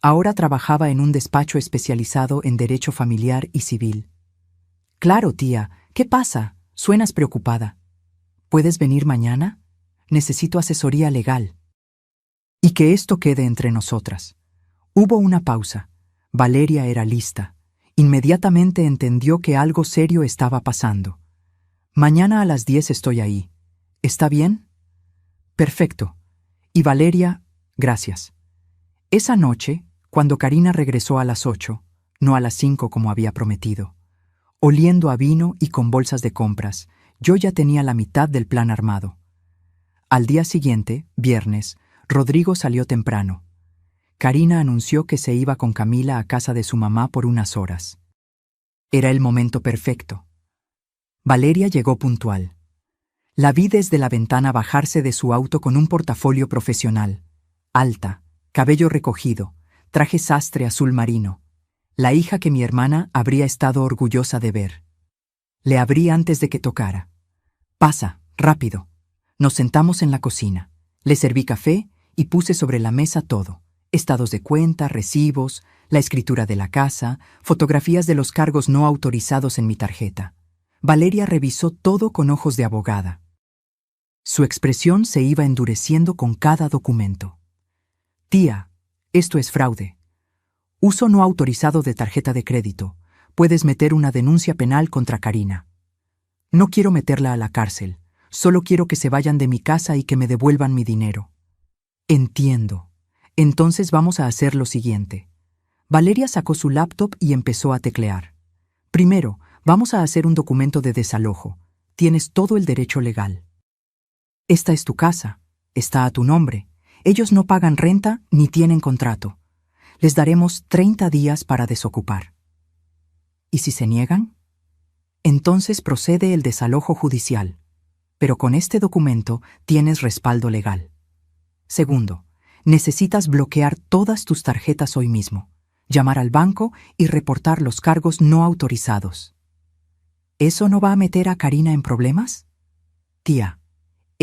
Ahora trabajaba en un despacho especializado en Derecho Familiar y Civil. «Claro, tía, ¿qué pasa? Suenas preocupada. ¿Puedes venir mañana? Necesito asesoría legal». Y que esto quede entre nosotras. Hubo una pausa. Valeria era lista. Inmediatamente entendió que algo serio estaba pasando. «Mañana a las 10 estoy ahí. ¿Está bien?» «Perfecto. Y Valeria, gracias». Esa noche, cuando Karina regresó a las 8, no a las 5 como había prometido, oliendo a vino y con bolsas de compras, yo ya tenía la mitad del plan armado. Al día siguiente, viernes, Rodrigo salió temprano. Karina anunció que se iba con Camila a casa de su mamá por unas horas. Era el momento perfecto. Valeria llegó puntual. La vi desde la ventana bajarse de su auto con un portafolio profesional. Alta, cabello recogido, traje sastre azul marino. La hija que mi hermana habría estado orgullosa de ver. Le abrí antes de que tocara. «Pasa, rápido». Nos sentamos en la cocina. Le serví café y puse sobre la mesa todo. Estados de cuenta, recibos, la escritura de la casa, fotografías de los cargos no autorizados en mi tarjeta. Valeria revisó todo con ojos de abogada. Su expresión se iba endureciendo con cada documento. «Tía, esto es fraude. Uso no autorizado de tarjeta de crédito. Puedes meter una denuncia penal contra Karina. No quiero meterla a la cárcel. Solo quiero que se vayan de mi casa y que me devuelvan mi dinero». «Entiendo. Entonces vamos a hacer lo siguiente». Valeria sacó su laptop y empezó a teclear. «Primero, vamos a hacer un documento de desalojo. Tienes todo el derecho legal. Esta es tu casa. Está a tu nombre. Ellos no pagan renta ni tienen contrato. Les daremos 30 días para desocupar. ¿Y si se niegan? Entonces procede el desalojo judicial. Pero con este documento tienes respaldo legal. Segundo, necesitas bloquear todas tus tarjetas hoy mismo, llamar al banco y reportar los cargos no autorizados. ¿Eso no va a meter a Karina en problemas? Tía,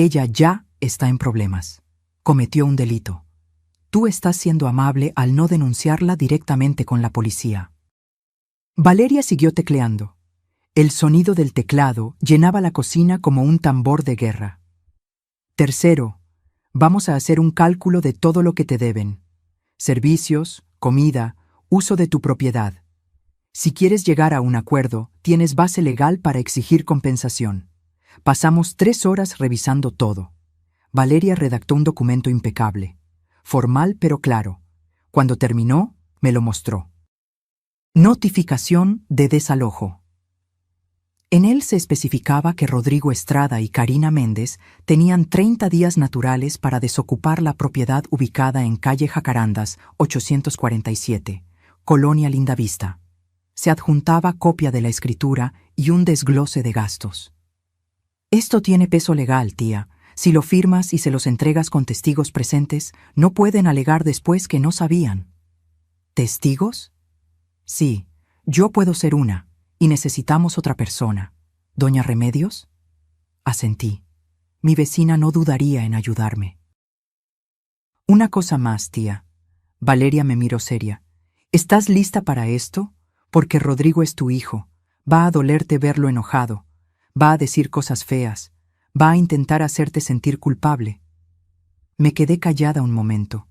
Ella ya está en problemas. Cometió un delito. Tú estás siendo amable al no denunciarla directamente con la policía. Valeria siguió tecleando. El sonido del teclado llenaba la cocina como un tambor de guerra. Tercero, vamos a hacer un cálculo de todo lo que te deben. Servicios, comida, uso de tu propiedad. Si quieres llegar a un acuerdo, tienes base legal para exigir compensación. Pasamos 3 horas revisando todo. Valeria redactó un documento impecable, formal pero claro. Cuando terminó, me lo mostró. Notificación de desalojo. En él se especificaba que Rodrigo Estrada y Karina Méndez tenían 30 días naturales para desocupar la propiedad ubicada en calle Jacarandas, 847, Colonia Lindavista. Se adjuntaba copia de la escritura y un desglose de gastos. Esto tiene peso legal, tía. Si lo firmas y se los entregas con testigos presentes, no pueden alegar después que no sabían. ¿Testigos? Sí, yo puedo ser una. Y necesitamos otra persona. ¿Doña Remedios? Asentí. Mi vecina no dudaría en ayudarme. Una cosa más, tía. Valeria me miró seria. ¿Estás lista para esto? Porque Rodrigo es tu hijo. Va a dolerte verlo enojado. Va a decir cosas feas. Va a intentar hacerte sentir culpable. Me quedé callada un momento.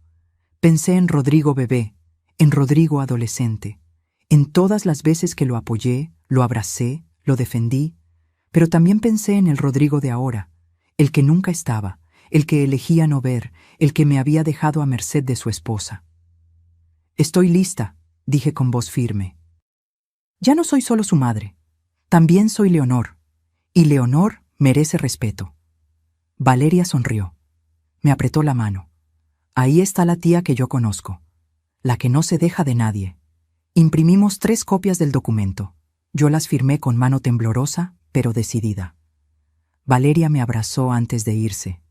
Pensé en Rodrigo bebé, en Rodrigo adolescente, en todas las veces que lo apoyé, lo abracé, lo defendí, pero también pensé en el Rodrigo de ahora, el que nunca estaba, el que elegía no ver, el que me había dejado a merced de su esposa. Estoy lista, dije con voz firme. Ya no soy solo su madre, también soy Leonor, y Leonor merece respeto. Valeria sonrió. Me apretó la mano. Ahí está la tía que yo conozco, la que no se deja de nadie. Imprimimos 3 copias del documento. Yo las firmé con mano temblorosa, pero decidida. Valeria me abrazó antes de irse.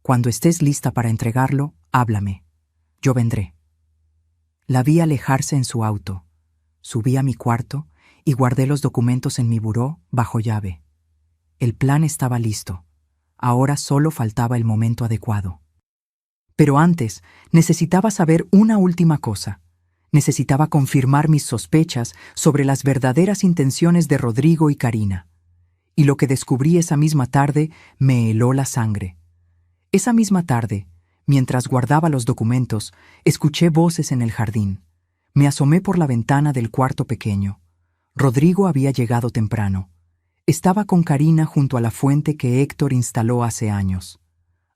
Cuando estés lista para entregarlo, háblame. Yo vendré. La vi alejarse en su auto. Subí a mi cuarto y guardé los documentos en mi buró bajo llave. El plan estaba listo. Ahora solo faltaba el momento adecuado. Pero antes, necesitaba saber una última cosa. Necesitaba confirmar mis sospechas sobre las verdaderas intenciones de Rodrigo y Karina. Y lo que descubrí esa misma tarde me heló la sangre. Esa misma tarde, mientras guardaba los documentos, escuché voces en el jardín. Me asomé por la ventana del cuarto pequeño. Rodrigo había llegado temprano. Estaba con Karina junto a la fuente que Héctor instaló hace años.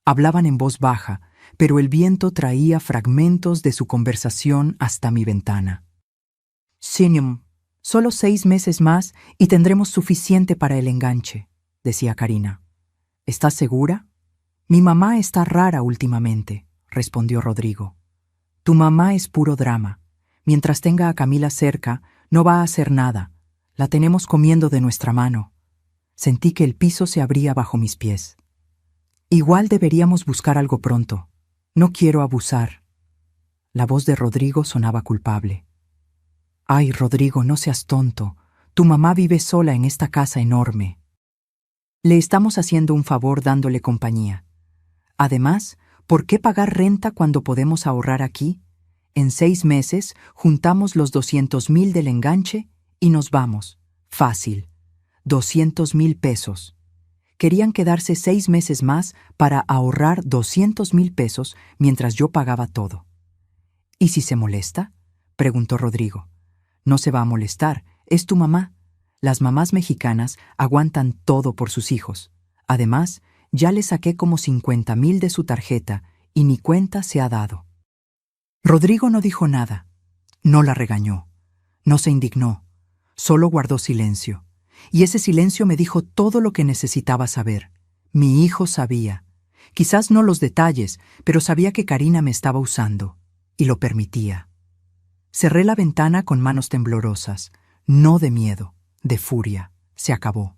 Hablaban en voz baja, pero el viento traía fragmentos de su conversación hasta mi ventana. Señor, solo 6 meses más y tendremos suficiente para el enganche, decía Karina. ¿Estás segura? Mi mamá está rara últimamente, respondió Rodrigo. Tu mamá es puro drama. Mientras tenga a Camila cerca, no va a hacer nada. La tenemos comiendo de nuestra mano. Sentí que el piso se abría bajo mis pies. Igual deberíamos buscar algo pronto. No quiero abusar. La voz de Rodrigo sonaba culpable. Ay, Rodrigo, no seas tonto. Tu mamá vive sola en esta casa enorme. Le estamos haciendo un favor dándole compañía. Además, ¿por qué pagar renta cuando podemos ahorrar aquí? En 6 meses juntamos los 200,000 del enganche y nos vamos. Fácil. 200,000 pesos. Querían quedarse 6 meses más para ahorrar 200,000 pesos mientras yo pagaba todo. ¿Y si se molesta?, preguntó Rodrigo. No se va a molestar, es tu mamá. Las mamás mexicanas aguantan todo por sus hijos. Además, ya le saqué como 50,000 de su tarjeta y ni cuenta se ha dado. Rodrigo no dijo nada. No la regañó. No se indignó. Solo guardó silencio. Y ese silencio me dijo todo lo que necesitaba saber. Mi hijo sabía. Quizás no los detalles, pero sabía que Karina me estaba usando. Y lo permitía. Cerré la ventana con manos temblorosas. No de miedo, de furia. Se acabó.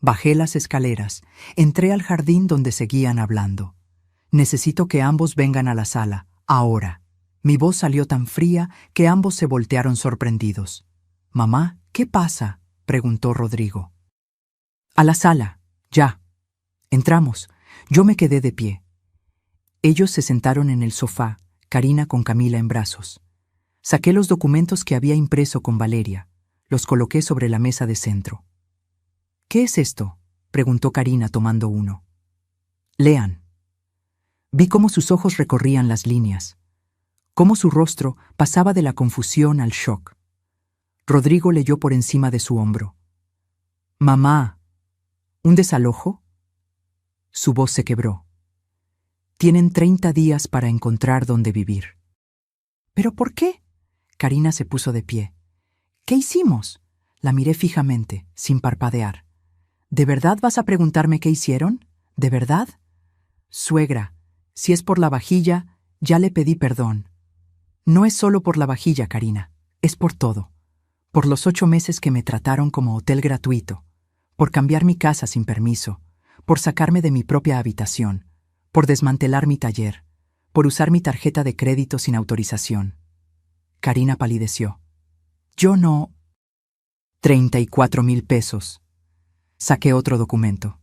Bajé las escaleras. Entré al jardín donde seguían hablando. Necesito que ambos vengan a la sala. Ahora. Mi voz salió tan fría que ambos se voltearon sorprendidos. «Mamá, ¿qué pasa?», preguntó Rodrigo. «A la sala, ya». Entramos. Yo me quedé de pie. Ellos se sentaron en el sofá, Karina con Camila en brazos. Saqué los documentos que había impreso con Valeria. Los coloqué sobre la mesa de centro. «¿Qué es esto?», preguntó Karina tomando uno. «Lean». Vi cómo sus ojos recorrían las líneas, cómo su rostro pasaba de la confusión al shock. Rodrigo leyó por encima de su hombro. «Mamá, ¿un desalojo?». Su voz se quebró. «Tienen 30 días para encontrar dónde vivir». «¿Pero por qué?». Karina se puso de pie. «¿Qué hicimos?». La miré fijamente, sin parpadear. «¿De verdad vas a preguntarme qué hicieron? ¿De verdad?». «Suegra, si es por la vajilla, ya le pedí perdón». «No es solo por la vajilla, Karina, es por todo. Por los 8 meses que me trataron como hotel gratuito, por cambiar mi casa sin permiso, por sacarme de mi propia habitación, por desmantelar mi taller, por usar mi tarjeta de crédito sin autorización». Karina palideció. «Yo no». 34,000 pesos. Saqué otro documento.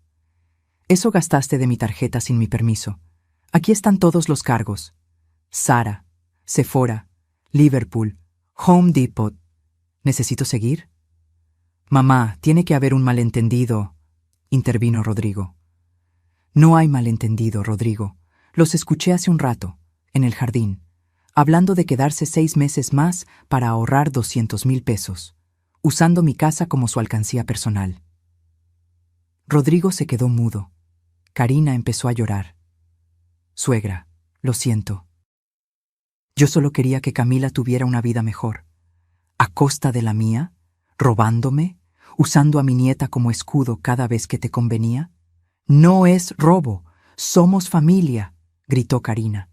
«Eso gastaste de mi tarjeta sin mi permiso. Aquí están todos los cargos. Zara, Sephora, Liverpool, Home Depot. ¿Necesito seguir?». «Mamá, tiene que haber un malentendido», intervino Rodrigo. «No hay malentendido, Rodrigo. Los escuché hace un rato, en el jardín, hablando de quedarse 6 meses más para ahorrar 200,000 pesos, usando mi casa como su alcancía personal». Rodrigo se quedó mudo. Karina empezó a llorar. «Suegra, lo siento. Yo solo quería que Camila tuviera una vida mejor. ¿A costa de la mía? ¿Robándome? ¿Usando a mi nieta como escudo cada vez que te convenía?». «No es robo. Somos familia», gritó Karina.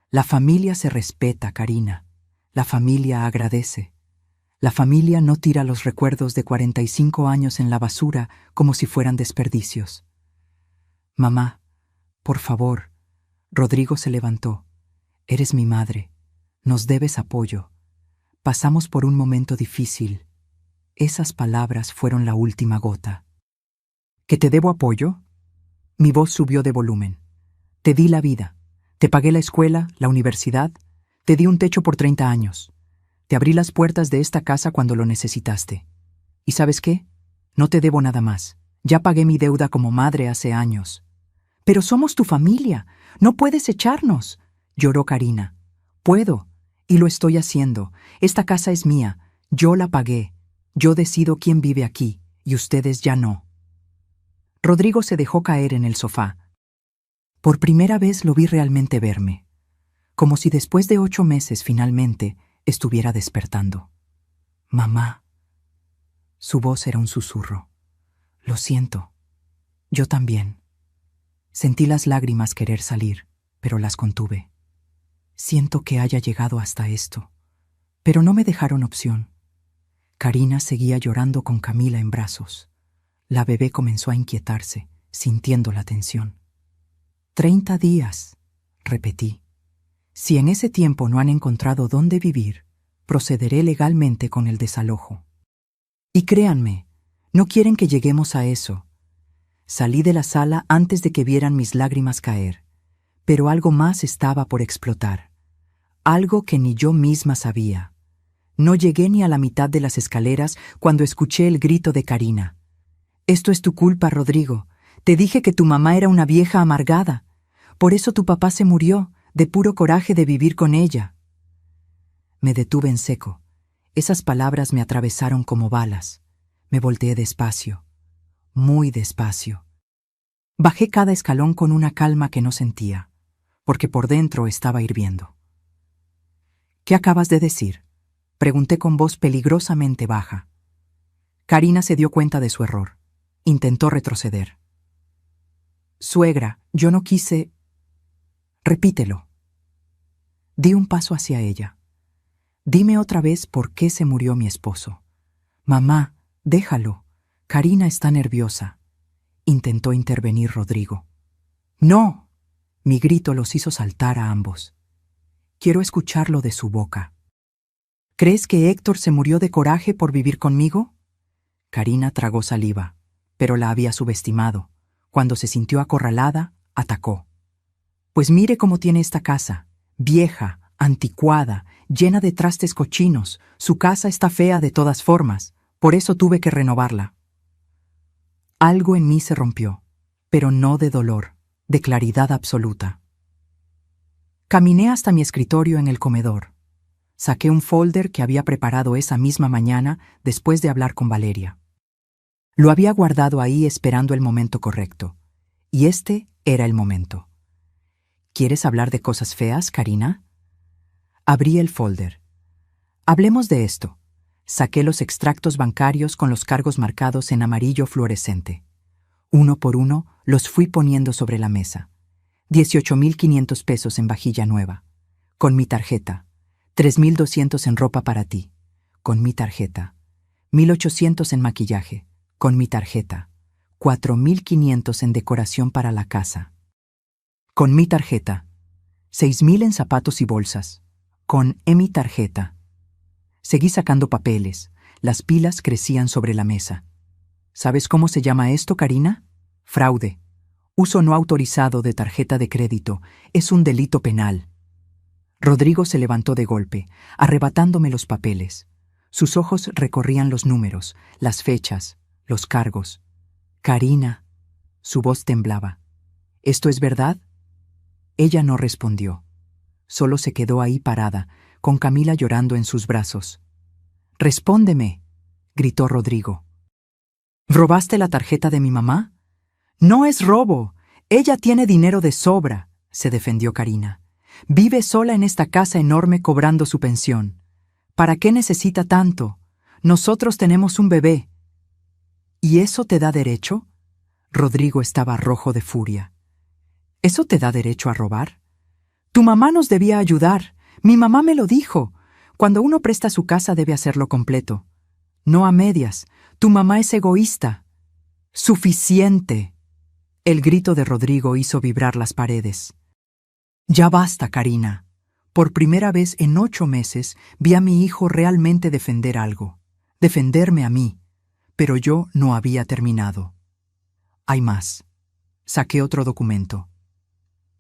«La familia se respeta, Karina. La familia agradece. La familia no tira los recuerdos de 45 años en la basura como si fueran desperdicios». «Mamá, por favor». Rodrigo se levantó. «Eres mi madre. Nos debes apoyo. Pasamos por un momento difícil». Esas palabras fueron la última gota. «¿Que te debo apoyo?». Mi voz subió de volumen. «Te di la vida. Te pagué la escuela, la universidad. Te di un techo por 30 años. Te abrí las puertas de esta casa cuando lo necesitaste. ¿Y sabes qué? No te debo nada más. Ya pagué mi deuda como madre hace años». «Pero somos tu familia. No puedes echarnos», lloró Karina. «Puedo, y lo estoy haciendo. Esta casa es mía. Yo la pagué. Yo decido quién vive aquí, y ustedes ya no». Rodrigo se dejó caer en el sofá. Por primera vez lo vi realmente verme, como si después de 8 meses finalmente estuviera despertando. «Mamá». Su voz era un susurro. «Lo siento. Yo también». Sentí las lágrimas querer salir, pero las contuve. «Siento que haya llegado hasta esto». Pero no me dejaron opción. Karina seguía llorando con Camila en brazos. La bebé comenzó a inquietarse, sintiendo la tensión. 30 días, repetí. Si en ese tiempo no han encontrado dónde vivir, procederé legalmente con el desalojo. Y créanme, no quieren que lleguemos a eso. Salí de la sala antes de que vieran mis lágrimas caer, pero algo más estaba por explotar. Algo que ni yo misma sabía. No llegué ni a la mitad de las escaleras cuando escuché el grito de Karina. «Esto es tu culpa, Rodrigo. Te dije que tu mamá era una vieja amargada. Por eso tu papá se murió, de puro coraje de vivir con ella». Me detuve en seco. Esas palabras me atravesaron como balas. Me volteé despacio, muy despacio. Bajé cada escalón con una calma que no sentía, porque por dentro estaba hirviendo. «¿Qué acabas de decir?», pregunté con voz peligrosamente baja. Karina se dio cuenta de su error. Intentó retroceder. «Suegra, yo no quise». «Repítelo». Di un paso hacia ella. «Dime otra vez por qué se murió mi esposo». «Mamá, déjalo. Karina está nerviosa». Intentó intervenir Rodrigo. «No». Mi grito los hizo saltar a ambos. «Quiero escucharlo de su boca». «¿Crees que Héctor se murió de coraje por vivir conmigo?». Karina tragó saliva, pero la había subestimado. Cuando se sintió acorralada, atacó. Pues mire cómo tiene esta casa, vieja, anticuada, llena de trastes cochinos. Su casa está fea de todas formas, por eso tuve que renovarla. Algo en mí se rompió, pero no de dolor, de claridad absoluta. Caminé hasta mi escritorio en el comedor. Saqué un folder que había preparado esa misma mañana después de hablar con Valeria. Lo había guardado ahí esperando el momento correcto, y este era el momento. ¿Quieres hablar de cosas feas, Karina? Abrí el folder. Hablemos de esto. Saqué los extractos bancarios con los cargos marcados en amarillo fluorescente. Uno por uno los fui poniendo sobre la mesa. 18,500 pesos en vajilla nueva. Con mi tarjeta. 3,200 en ropa para ti. Con mi tarjeta. 1,800 en maquillaje. Con mi tarjeta. 4,500 en decoración para la casa. Con mi tarjeta. 6,000 en zapatos y bolsas. Con mi tarjeta. Seguí sacando papeles. Las pilas crecían sobre la mesa. ¿Sabes cómo se llama esto, Karina? Fraude. Uso no autorizado de tarjeta de crédito. Es un delito penal. Rodrigo se levantó de golpe, arrebatándome los papeles. Sus ojos recorrían los números, las fechas, los cargos. Karina. Su voz temblaba. ¿Esto es verdad? Ella no respondió. Solo se quedó ahí parada, con Camila llorando en sus brazos. «Respóndeme», gritó Rodrigo. «¿Robaste la tarjeta de mi mamá?» «No es robo. Ella tiene dinero de sobra», se defendió Karina. «Vive sola en esta casa enorme cobrando su pensión. ¿Para qué necesita tanto? Nosotros tenemos un bebé». «¿Y eso te da derecho?» Rodrigo estaba rojo de furia. ¿Eso te da derecho a robar? Tu mamá nos debía ayudar. Mi mamá me lo dijo. Cuando uno presta su casa debe hacerlo completo. No a medias. Tu mamá es egoísta. ¡Suficiente! El grito de Rodrigo hizo vibrar las paredes. Ya basta, Karina. Por primera vez en 8 meses vi a mi hijo realmente defender algo. Defenderme a mí. Pero yo no había terminado. Hay más. Saqué otro documento.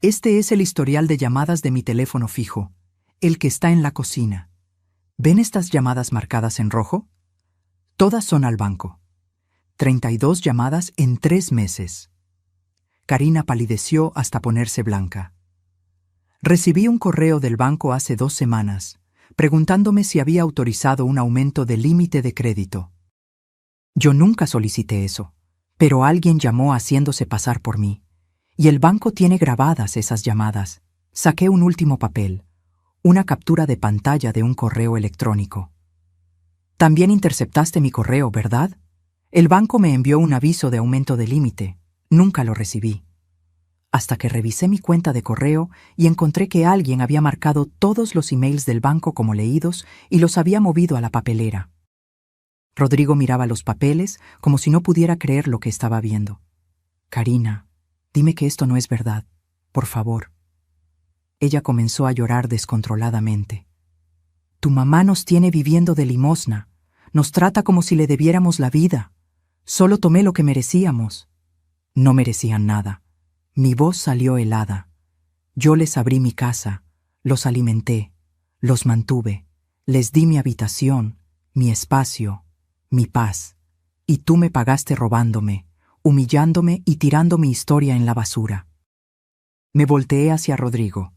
Este es el historial de llamadas de mi teléfono fijo, el que está en la cocina. ¿Ven estas llamadas marcadas en rojo? Todas son al banco. 32 llamadas en 3 meses. Karina palideció hasta ponerse blanca. Recibí un correo del banco hace 2 semanas, preguntándome si había autorizado un aumento del límite de crédito. Yo nunca solicité eso, pero alguien llamó haciéndose pasar por mí. Y el banco tiene grabadas esas llamadas. Saqué un último papel, una captura de pantalla de un correo electrónico. También interceptaste mi correo, ¿verdad? El banco me envió un aviso de aumento de límite. Nunca lo recibí. Hasta que revisé mi cuenta de correo y encontré que alguien había marcado todos los emails del banco como leídos y los había movido a la papelera. Rodrigo miraba los papeles como si no pudiera creer lo que estaba viendo. Karina, dime que esto no es verdad, por favor. Ella comenzó a llorar descontroladamente. Tu mamá nos tiene viviendo de limosna. Nos trata como si le debiéramos la vida. Solo tomé lo que merecíamos. No merecían nada. Mi voz salió helada. Yo les abrí mi casa, los alimenté, los mantuve, les di mi habitación, mi espacio, mi paz. Y tú me pagaste robándome, humillándome y tirando mi historia en la basura. Me volteé hacia Rodrigo.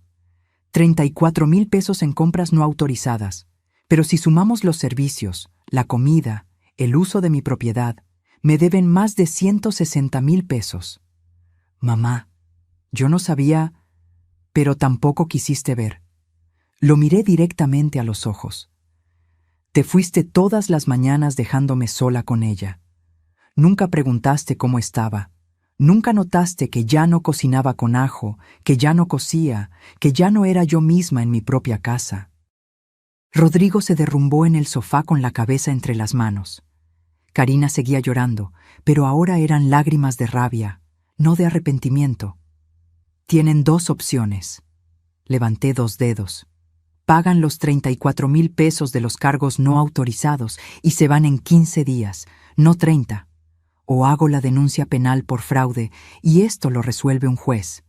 34,000 pesos en compras no autorizadas, pero si sumamos los servicios, la comida, el uso de mi propiedad, me deben más de 160,000 pesos. Mamá, yo no sabía, pero tampoco quisiste ver. Lo miré directamente a los ojos. Te fuiste todas las mañanas dejándome sola con ella. Nunca preguntaste cómo estaba. Nunca notaste que ya no cocinaba con ajo, que ya no cosía, que ya no era yo misma en mi propia casa. Rodrigo se derrumbó en el sofá con la cabeza entre las manos. Karina seguía llorando, pero ahora eran lágrimas de rabia, no de arrepentimiento. Tienen 2 opciones. Levanté 2 dedos. Pagan los 34,000 pesos de los cargos no autorizados y se van en 15 días, no 30. o hago la denuncia penal por fraude y esto lo resuelve un juez.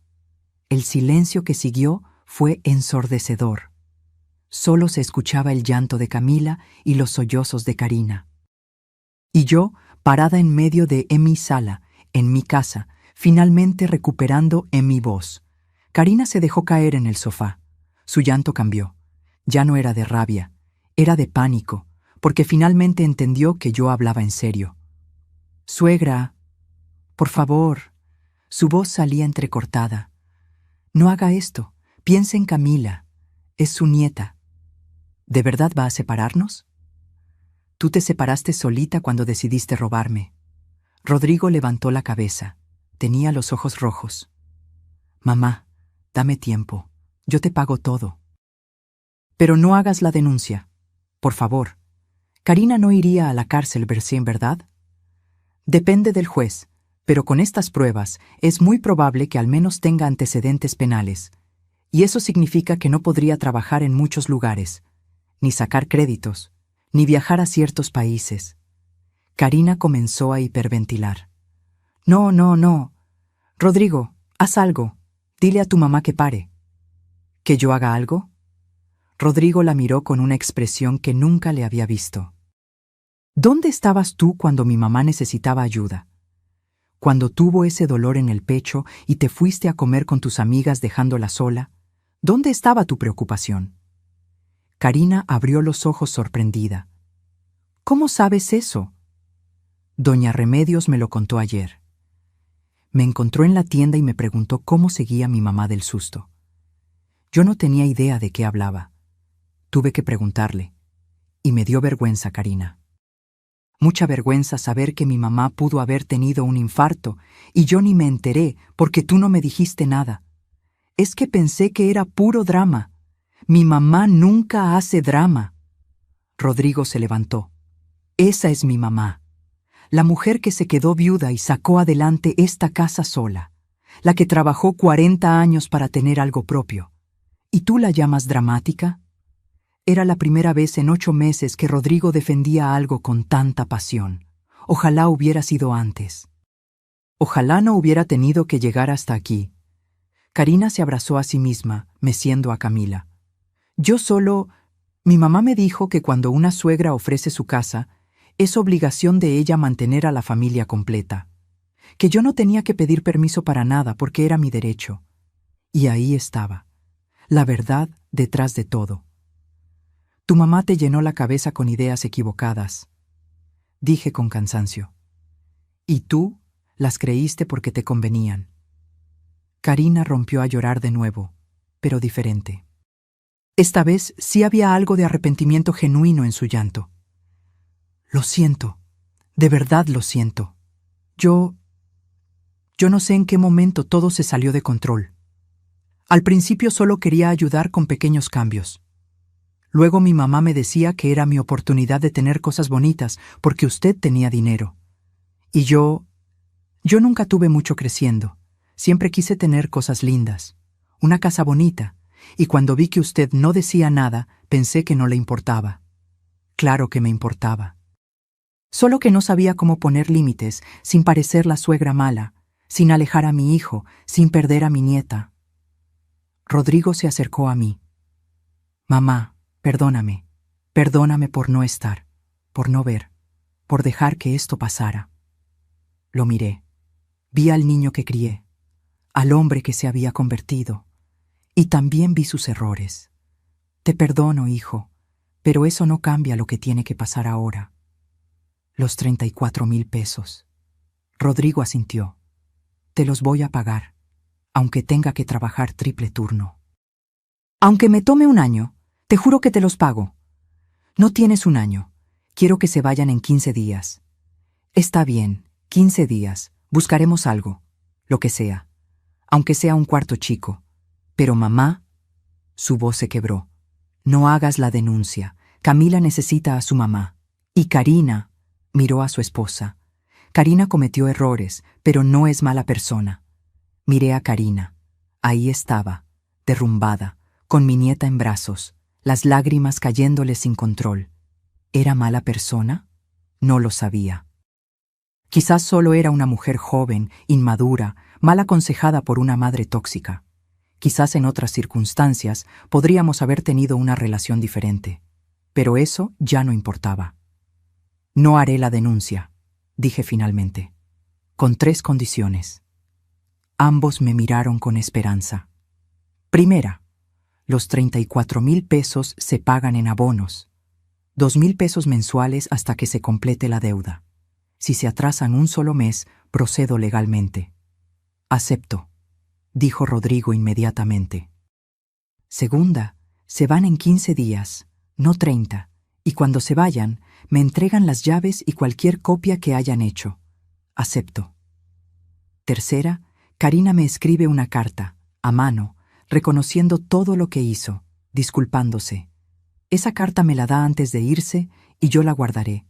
El silencio que siguió fue ensordecedor. Solo se escuchaba el llanto de Camila y los sollozos de Karina. Y yo, parada en medio de mi sala, en mi casa, finalmente recuperando mi voz. Karina se dejó caer en el sofá. Su llanto cambió. Ya no era de rabia, era de pánico, porque finalmente entendió que yo hablaba en serio. «Suegra, por favor». Su voz salía entrecortada. «No haga esto. Piense en Camila. Es su nieta. ¿De verdad va a separarnos? Tú te separaste solita cuando decidiste robarme». Rodrigo levantó la cabeza. Tenía los ojos rojos. «Mamá, dame tiempo. Yo te pago todo. Pero no hagas la denuncia. Por favor. Karina no iría a la cárcel, ¿verdad? Depende del juez, pero con estas pruebas es muy probable que al menos tenga antecedentes penales. Y eso significa que no podría trabajar en muchos lugares, ni sacar créditos, ni viajar a ciertos países». Karina comenzó a hiperventilar. «No, no, no. Rodrigo, haz algo. Dile a tu mamá que pare». ¿Que yo haga algo? Rodrigo la miró con una expresión que nunca le había visto. ¿Dónde estabas tú cuando mi mamá necesitaba ayuda? Cuando tuvo ese dolor en el pecho y te fuiste a comer con tus amigas dejándola sola, ¿dónde estaba tu preocupación? Karina abrió los ojos sorprendida. ¿Cómo sabes eso? Doña Remedios me lo contó ayer. Me encontró en la tienda y me preguntó cómo seguía mi mamá del susto. Yo no tenía idea de qué hablaba. Tuve que preguntarle. Y me dio vergüenza, Karina. Mucha vergüenza saber que mi mamá pudo haber tenido un infarto y yo ni me enteré porque tú no me dijiste nada. Es que pensé que era puro drama. Mi mamá nunca hace drama. Rodrigo se levantó. Esa es mi mamá. La mujer que se quedó viuda y sacó adelante esta casa sola. La que trabajó 40 años para tener algo propio. ¿Y tú la llamas dramática? Era la primera vez en 8 meses que Rodrigo defendía algo con tanta pasión. Ojalá hubiera sido antes. Ojalá no hubiera tenido que llegar hasta aquí. Karina se abrazó a sí misma, meciendo a Camila. Mi mamá me dijo que cuando una suegra ofrece su casa, es obligación de ella mantener a la familia completa. Que yo no tenía que pedir permiso para nada porque era mi derecho. Y ahí estaba. La verdad detrás de todo. Tu mamá te llenó la cabeza con ideas equivocadas, dije con cansancio. Y tú las creíste porque te convenían. Karina rompió a llorar de nuevo, pero diferente. Esta vez sí había algo de arrepentimiento genuino en su llanto. Lo siento, de verdad lo siento. Yo no sé en qué momento todo se salió de control. Al principio solo quería ayudar con pequeños cambios. Luego mi mamá me decía que era mi oportunidad de tener cosas bonitas porque usted tenía dinero. Y yo nunca tuve mucho creciendo. Siempre quise tener cosas lindas, una casa bonita, y cuando vi que usted no decía nada, pensé que no le importaba. Claro que me importaba. Solo que no sabía cómo poner límites sin parecer la suegra mala, sin alejar a mi hijo, sin perder a mi nieta. Rodrigo se acercó a mí. Mamá, perdóname por no estar, por no ver, por dejar que esto pasara. Lo miré. Vi al niño que crié, al hombre que se había convertido, y también vi sus errores. Te perdono, hijo, pero eso no cambia lo que tiene que pasar ahora. Los 34,000 pesos. Rodrigo asintió. Te los voy a pagar, aunque tenga que trabajar triple turno. Aunque me tome un año, te juro que te los pago. No tienes un año. Quiero que se vayan en 15 días. Está bien, 15 días. Buscaremos algo, lo que sea. Aunque sea un cuarto chico. Pero mamá, su voz se quebró. No hagas la denuncia. Camila necesita a su mamá. Y Karina miró a su esposa. Karina cometió errores, pero no es mala persona. Miré a Karina. Ahí estaba, derrumbada, con mi nieta en brazos, las lágrimas cayéndole sin control. ¿Era mala persona? No lo sabía. Quizás solo era una mujer joven, inmadura, mal aconsejada por una madre tóxica. Quizás en otras circunstancias podríamos haber tenido una relación diferente. Pero eso ya no importaba. No haré la denuncia, dije finalmente, con 3 condiciones. Ambos me miraron con esperanza. Primera, los 34,000 pesos se pagan en abonos. 2,000 pesos mensuales hasta que se complete la deuda. Si se atrasan un solo mes, procedo legalmente. Acepto, dijo Rodrigo inmediatamente. Segunda, se van en 15 días, no 30, y cuando se vayan, me entregan las llaves y cualquier copia que hayan hecho. Acepto. Tercera, Karina me escribe una carta, a mano, reconociendo todo lo que hizo, disculpándose. Esa carta me la da antes de irse y yo la guardaré.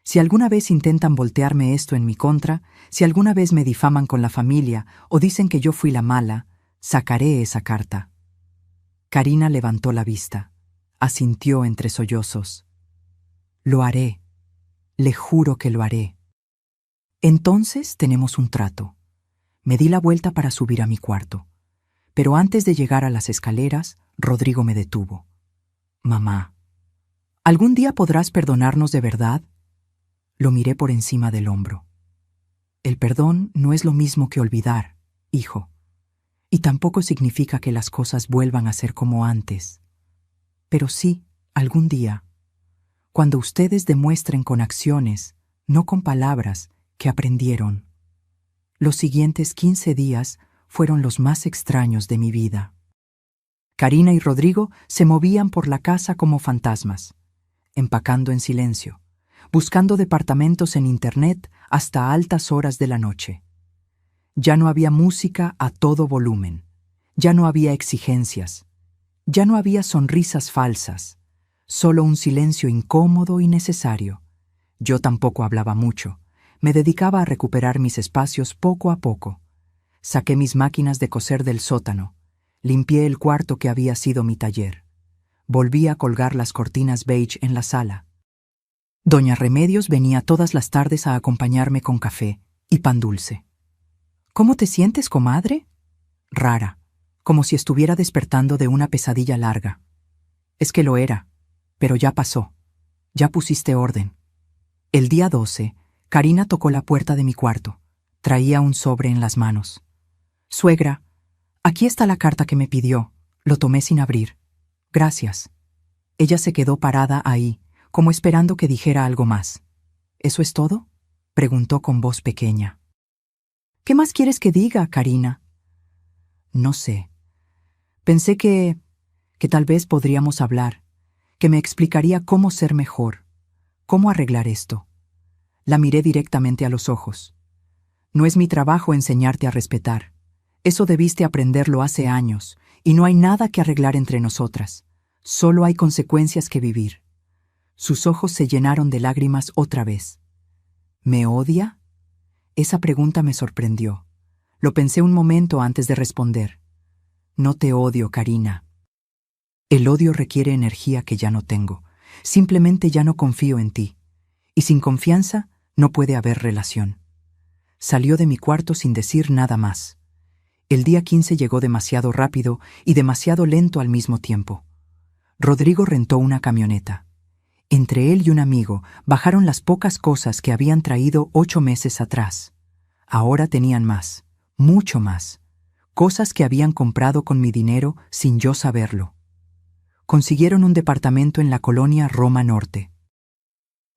Si alguna vez intentan voltearme esto en mi contra, si alguna vez me difaman con la familia o dicen que yo fui la mala, sacaré esa carta. Karina levantó la vista, asintió entre sollozos. Lo haré, le juro que lo haré. Entonces tenemos un trato. Me di la vuelta para subir a mi cuarto. Pero antes de llegar a las escaleras, Rodrigo me detuvo. Mamá, ¿algún día podrás perdonarnos de verdad? Lo miré por encima del hombro. El perdón no es lo mismo que olvidar, hijo, y tampoco significa que las cosas vuelvan a ser como antes. Pero sí, algún día, cuando ustedes demuestren con acciones, no con palabras, que aprendieron. Los siguientes 15 días fueron los más extraños de mi vida. Karina y Rodrigo se movían por la casa como fantasmas, empacando en silencio, buscando departamentos en Internet hasta altas horas de la noche. Ya no había música a todo volumen, ya no había exigencias, ya no había sonrisas falsas, solo un silencio incómodo y necesario. Yo tampoco hablaba mucho, me dedicaba a recuperar mis espacios poco a poco. Saqué mis máquinas de coser del sótano, limpié el cuarto que había sido mi taller. Volví a colgar las cortinas beige en la sala. Doña Remedios venía todas las tardes a acompañarme con café y pan dulce. ¿Cómo te sientes, comadre? Rara, como si estuviera despertando de una pesadilla larga. Es que lo era, pero ya pasó. Ya pusiste orden. El día 12, Karina tocó la puerta de mi cuarto. Traía un sobre en las manos. Suegra, aquí está la carta que me pidió. Lo tomé sin abrir. Gracias. Ella se quedó parada ahí, como esperando que dijera algo más. ¿Eso es todo? Preguntó con voz pequeña. ¿Qué más quieres que diga, Karina? No sé. Pensé que tal vez podríamos hablar, que me explicaría cómo ser mejor, cómo arreglar esto. La miré directamente a los ojos. No es mi trabajo enseñarte a respetar. Eso debiste aprenderlo hace años, y no hay nada que arreglar entre nosotras. Solo hay consecuencias que vivir. Sus ojos se llenaron de lágrimas otra vez. ¿Me odia? Esa pregunta me sorprendió. Lo pensé un momento antes de responder. No te odio, Karina. El odio requiere energía que ya no tengo. Simplemente ya no confío en ti. Y sin confianza no puede haber relación. Salió de mi cuarto sin decir nada más. El día 15 llegó demasiado rápido y demasiado lento al mismo tiempo. Rodrigo rentó una camioneta. Entre él y un amigo bajaron las pocas cosas que habían traído 8 meses atrás. Ahora tenían más, mucho más. Cosas que habían comprado con mi dinero sin yo saberlo. Consiguieron un departamento en la colonia Roma Norte.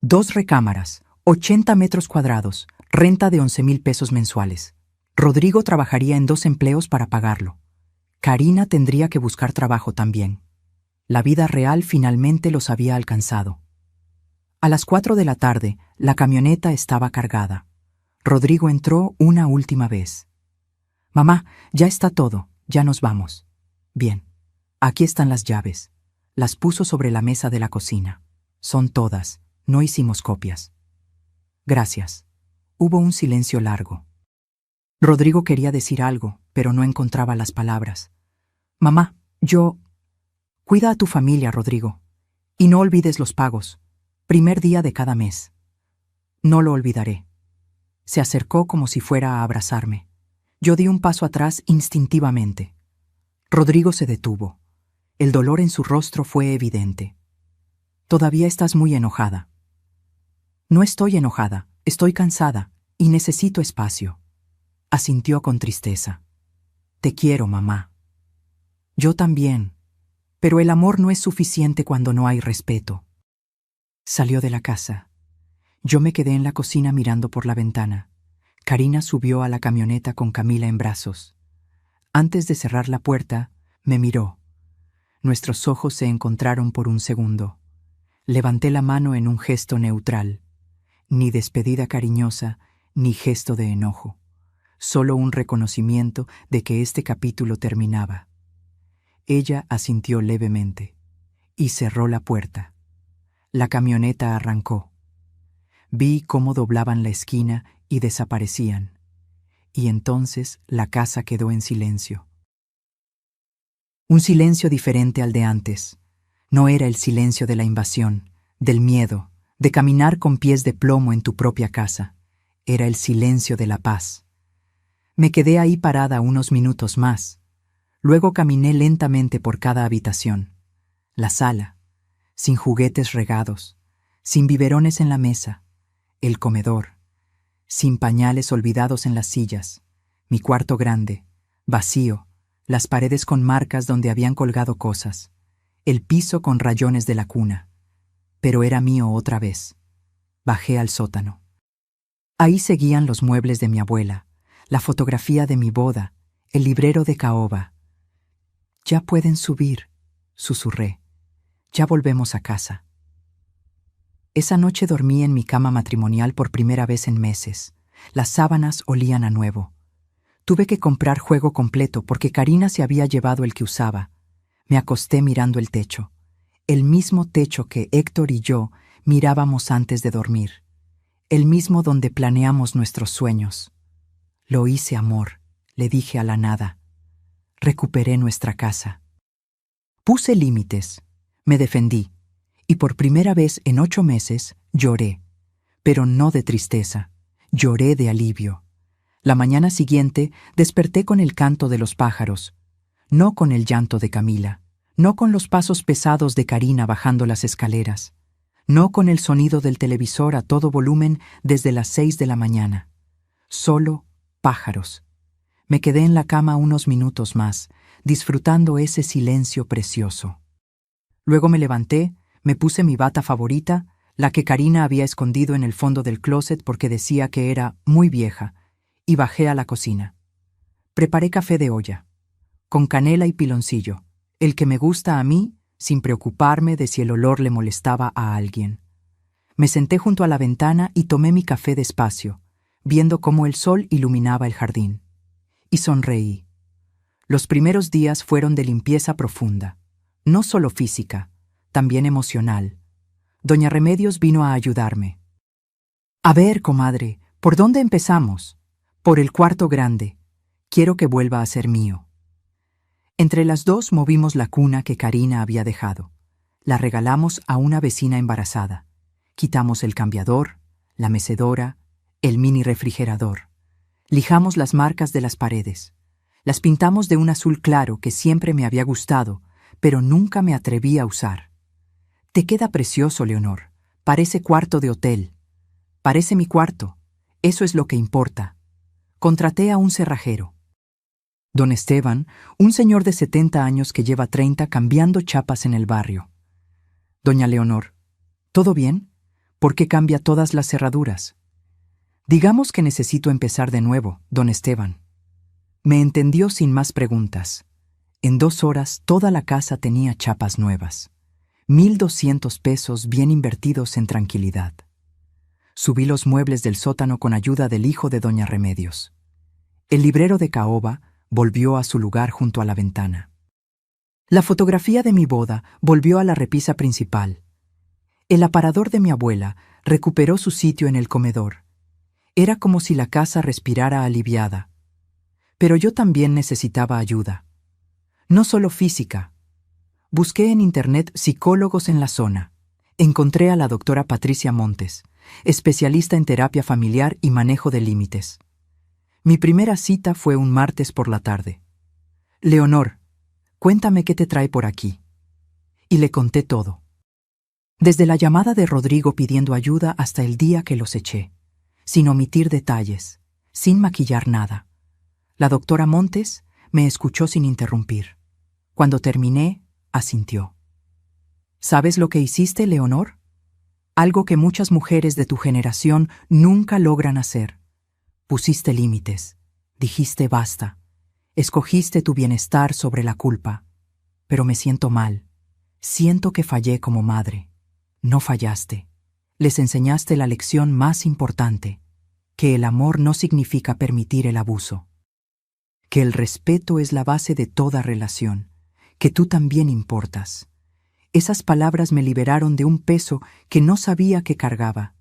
2 recámaras, 80 metros cuadrados, renta de 11,000 pesos mensuales. Rodrigo trabajaría en 2 empleos para pagarlo. Karina tendría que buscar trabajo también. La vida real finalmente los había alcanzado. A las 4 de la tarde, la camioneta estaba cargada. Rodrigo entró una última vez. Mamá, ya está todo, ya nos vamos. Bien, aquí están las llaves. Las puso sobre la mesa de la cocina. Son todas, no hicimos copias. Gracias. Hubo un silencio largo. Rodrigo quería decir algo, pero no encontraba las palabras. Mamá, Cuida a tu familia, Rodrigo. Y no olvides los pagos. Primer día de cada mes. No lo olvidaré. Se acercó como si fuera a abrazarme. Yo di un paso atrás instintivamente. Rodrigo se detuvo. El dolor en su rostro fue evidente. «Todavía estás muy enojada». «No estoy enojada, estoy cansada y necesito espacio», asintió con tristeza. «Te quiero, mamá». «Yo también, pero el amor no es suficiente cuando no hay respeto». Salió de la casa. Yo me quedé en la cocina mirando por la ventana. Karina subió a la camioneta con Camila en brazos. Antes de cerrar la puerta, me miró. Nuestros ojos se encontraron por un segundo. Levanté la mano en un gesto neutral. Ni despedida cariñosa, ni gesto de enojo. Solo un reconocimiento de que este capítulo terminaba. Ella asintió levemente y cerró la puerta. La camioneta arrancó. Vi cómo doblaban la esquina y desaparecían. Y entonces la casa quedó en silencio. Un silencio diferente al de antes. No era el silencio de la invasión, del miedo, de caminar con pies de plomo en tu propia casa. Era el silencio de la paz. Me quedé ahí parada unos minutos más. Luego caminé lentamente por cada habitación. La sala, sin juguetes regados, sin biberones en la mesa. El comedor, sin pañales olvidados en las sillas. Mi cuarto grande, vacío, las paredes con marcas donde habían colgado cosas. El piso con rayones de la cuna. Pero era mío otra vez. Bajé al sótano. Ahí seguían los muebles de mi abuela, la fotografía de mi boda, el librero de caoba. «Ya pueden subir», susurré. «Ya volvemos a casa». Esa noche dormí en mi cama matrimonial por primera vez en meses. Las sábanas olían a nuevo. Tuve que comprar juego completo porque Karina se había llevado el que usaba. Me acosté mirando el techo. El mismo techo que Héctor y yo mirábamos antes de dormir. El mismo donde planeamos nuestros sueños. «Lo hice, amor», le dije a la nada. Recuperé nuestra casa. Puse límites. Me defendí. Y por primera vez en 8 meses lloré. Pero no de tristeza. Lloré de alivio. La mañana siguiente desperté con el canto de los pájaros. No con el llanto de Camila. No con los pasos pesados de Karina bajando las escaleras. No con el sonido del televisor a todo volumen desde las 6 de la mañana. Solo pájaros. Me quedé en la cama unos minutos más, disfrutando ese silencio precioso. Luego me levanté, me puse mi bata favorita, la que Karina había escondido en el fondo del closet porque decía que era muy vieja, y bajé a la cocina. Preparé café de olla, con canela y piloncillo, el que me gusta a mí, sin preocuparme de si el olor le molestaba a alguien. Me senté junto a la ventana y tomé mi café despacio, viendo cómo el sol iluminaba el jardín. Y sonreí. Los primeros días fueron de limpieza profunda, no solo física, también emocional. Doña Remedios vino a ayudarme. «A ver, comadre, ¿por dónde empezamos?» «Por el cuarto grande. Quiero que vuelva a ser mío». Entre las dos movimos la cuna que Karina había dejado. La regalamos a una vecina embarazada. Quitamos el cambiador, la mecedora, el mini refrigerador. Lijamos las marcas de las paredes. Las pintamos de un azul claro que siempre me había gustado, pero nunca me atreví a usar. «Te queda precioso, Leonor. Parece cuarto de hotel». «Parece mi cuarto. Eso es lo que importa». Contraté a un cerrajero. Don Esteban, un señor de 70 años que lleva 30 cambiando chapas en el barrio. «Doña Leonor, ¿todo bien? ¿Por qué cambia todas las cerraduras?» «Digamos que necesito empezar de nuevo, don Esteban». Me entendió sin más preguntas. En 2 horas toda la casa tenía chapas nuevas. 1,200 pesos bien invertidos en tranquilidad. Subí los muebles del sótano con ayuda del hijo de doña Remedios. El librero de caoba volvió a su lugar junto a la ventana. La fotografía de mi boda volvió a la repisa principal. El aparador de mi abuela recuperó su sitio en el comedor. Era como si la casa respirara aliviada. Pero yo también necesitaba ayuda. No solo física. Busqué en internet psicólogos en la zona. Encontré a la doctora Patricia Montes, especialista en terapia familiar y manejo de límites. Mi primera cita fue un martes por la tarde. Leonor, cuéntame qué te trae por aquí. Y le conté todo. Desde la llamada de Rodrigo pidiendo ayuda hasta el día que los eché, sin omitir detalles, sin maquillar nada. La doctora Montes me escuchó sin interrumpir. Cuando terminé, asintió. ¿Sabes lo que hiciste, Leonor? Algo que muchas mujeres de tu generación nunca logran hacer. Pusiste límites, dijiste basta, escogiste tu bienestar sobre la culpa. Pero me siento mal. Siento que fallé como madre. No fallaste. Les enseñaste la lección más importante, que el amor no significa permitir el abuso, que el respeto es la base de toda relación, que tú también importas. Esas palabras me liberaron de un peso que no sabía que cargaba.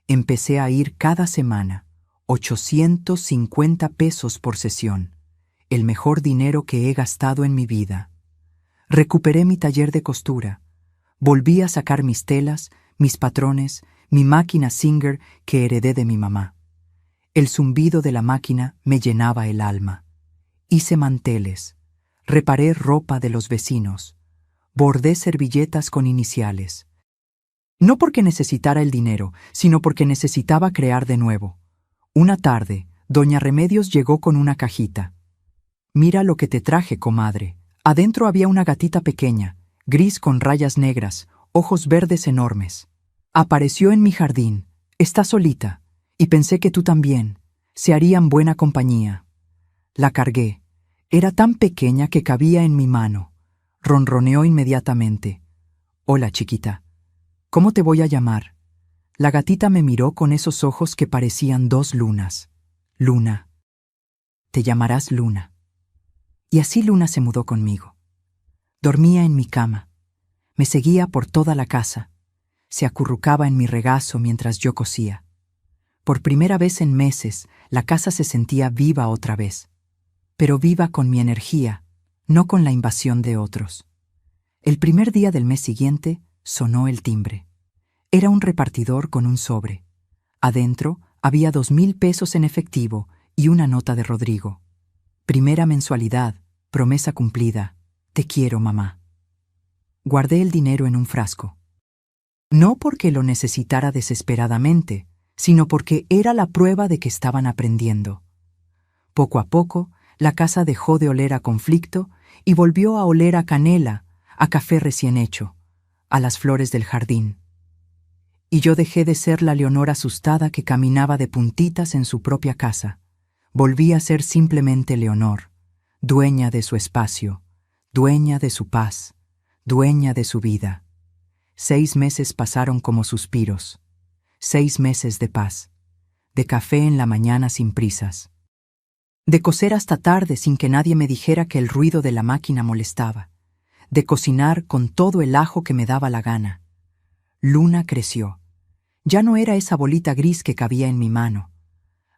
Empecé a ir cada semana, 850 pesos por sesión, el mejor dinero que he gastado en mi vida. Recuperé mi taller de costura, volví a sacar mis telas, mis patrones, mi máquina Singer que heredé de mi mamá. El zumbido de la máquina me llenaba el alma. Hice manteles, reparé ropa de los vecinos, bordé servilletas con iniciales. No porque necesitara el dinero, sino porque necesitaba crear de nuevo. Una tarde, doña Remedios llegó con una cajita. Mira lo que te traje, comadre. Adentro había una gatita pequeña, gris con rayas negras, ojos verdes enormes. Apareció en mi jardín, está solita, y pensé que tú también. Se harían buena compañía. La cargué. Era tan pequeña que cabía en mi mano. Ronroneó inmediatamente. Hola, chiquita. ¿Cómo te voy a llamar? La gatita me miró con esos ojos que parecían dos lunas. Luna. Te llamarás Luna. Y así Luna se mudó conmigo. Dormía en mi cama. Me seguía por toda la casa. Se acurrucaba en mi regazo mientras yo cosía. Por primera vez en meses, la casa se sentía viva otra vez. Pero viva con mi energía, no con la invasión de otros. El primer día del mes siguiente sonó el timbre. Era un repartidor con un sobre. Adentro había 2,000 pesos en efectivo y una nota de Rodrigo. Primera mensualidad, promesa cumplida. Te quiero, mamá. Guardé el dinero en un frasco. No porque lo necesitara desesperadamente, sino porque era la prueba de que estaban aprendiendo. Poco a poco, la casa dejó de oler a conflicto y volvió a oler a canela, a café recién hecho, a las flores del jardín. Y yo dejé de ser la Leonor asustada que caminaba de puntitas en su propia casa. Volví a ser simplemente Leonor, dueña de su espacio, dueña de su paz, dueña de su vida. 6 meses pasaron como suspiros. 6 meses de paz, de café en la mañana sin prisas, de coser hasta tarde sin que nadie me dijera que el ruido de la máquina molestaba, de cocinar con todo el ajo que me daba la gana. Luna creció. Ya no era esa bolita gris que cabía en mi mano.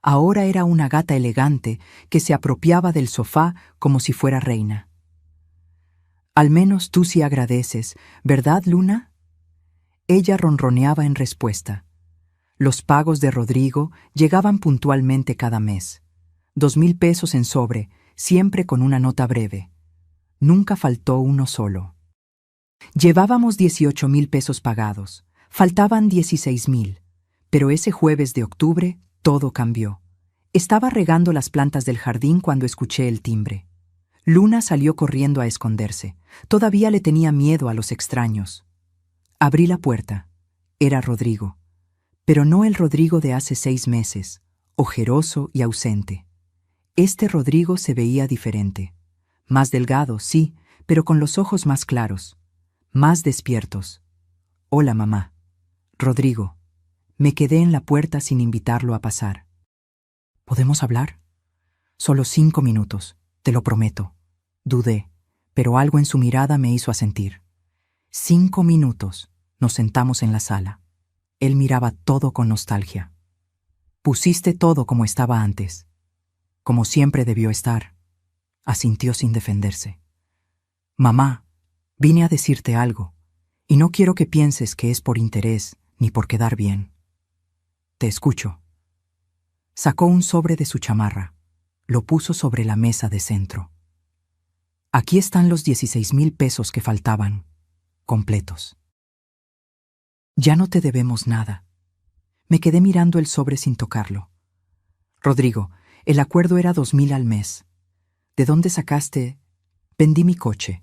Ahora era una gata elegante que se apropiaba del sofá como si fuera reina. Al menos tú sí agradeces, ¿verdad, Luna? Ella ronroneaba en respuesta. Los pagos de Rodrigo llegaban puntualmente cada mes. 2,000 pesos en sobre, siempre con una nota breve. Nunca faltó uno solo. Llevábamos 18,000 pesos pagados. Faltaban 16,000. Pero ese jueves de octubre todo cambió. Estaba regando las plantas del jardín cuando escuché el timbre. Luna salió corriendo a esconderse. Todavía le tenía miedo a los extraños. Abrí la puerta. Era Rodrigo. Pero no el Rodrigo de hace 6 meses, ojeroso y ausente. Este Rodrigo se veía diferente. Más delgado, sí, pero con los ojos más claros, más despiertos. Hola, mamá. Rodrigo. Me quedé en la puerta sin invitarlo a pasar. ¿Podemos hablar? Solo 5 minutos, te lo prometo. Dudé, pero algo en su mirada me hizo asentir. 5 minutos. Nos sentamos en la sala. Él miraba todo con nostalgia. Pusiste todo como estaba antes. Como siempre debió estar. Asintió sin defenderse. Mamá, vine a decirte algo, y no quiero que pienses que es por interés ni por quedar bien. te escucho. Sacó un sobre de su chamarra. Lo puso sobre la mesa de centro. Aquí están los 16,000 pesos que faltaban, completos. Ya no te debemos nada. Me quedé mirando el sobre sin tocarlo. Rodrigo, el acuerdo era 2,000 al mes. ¿De dónde sacaste? Vendí mi coche.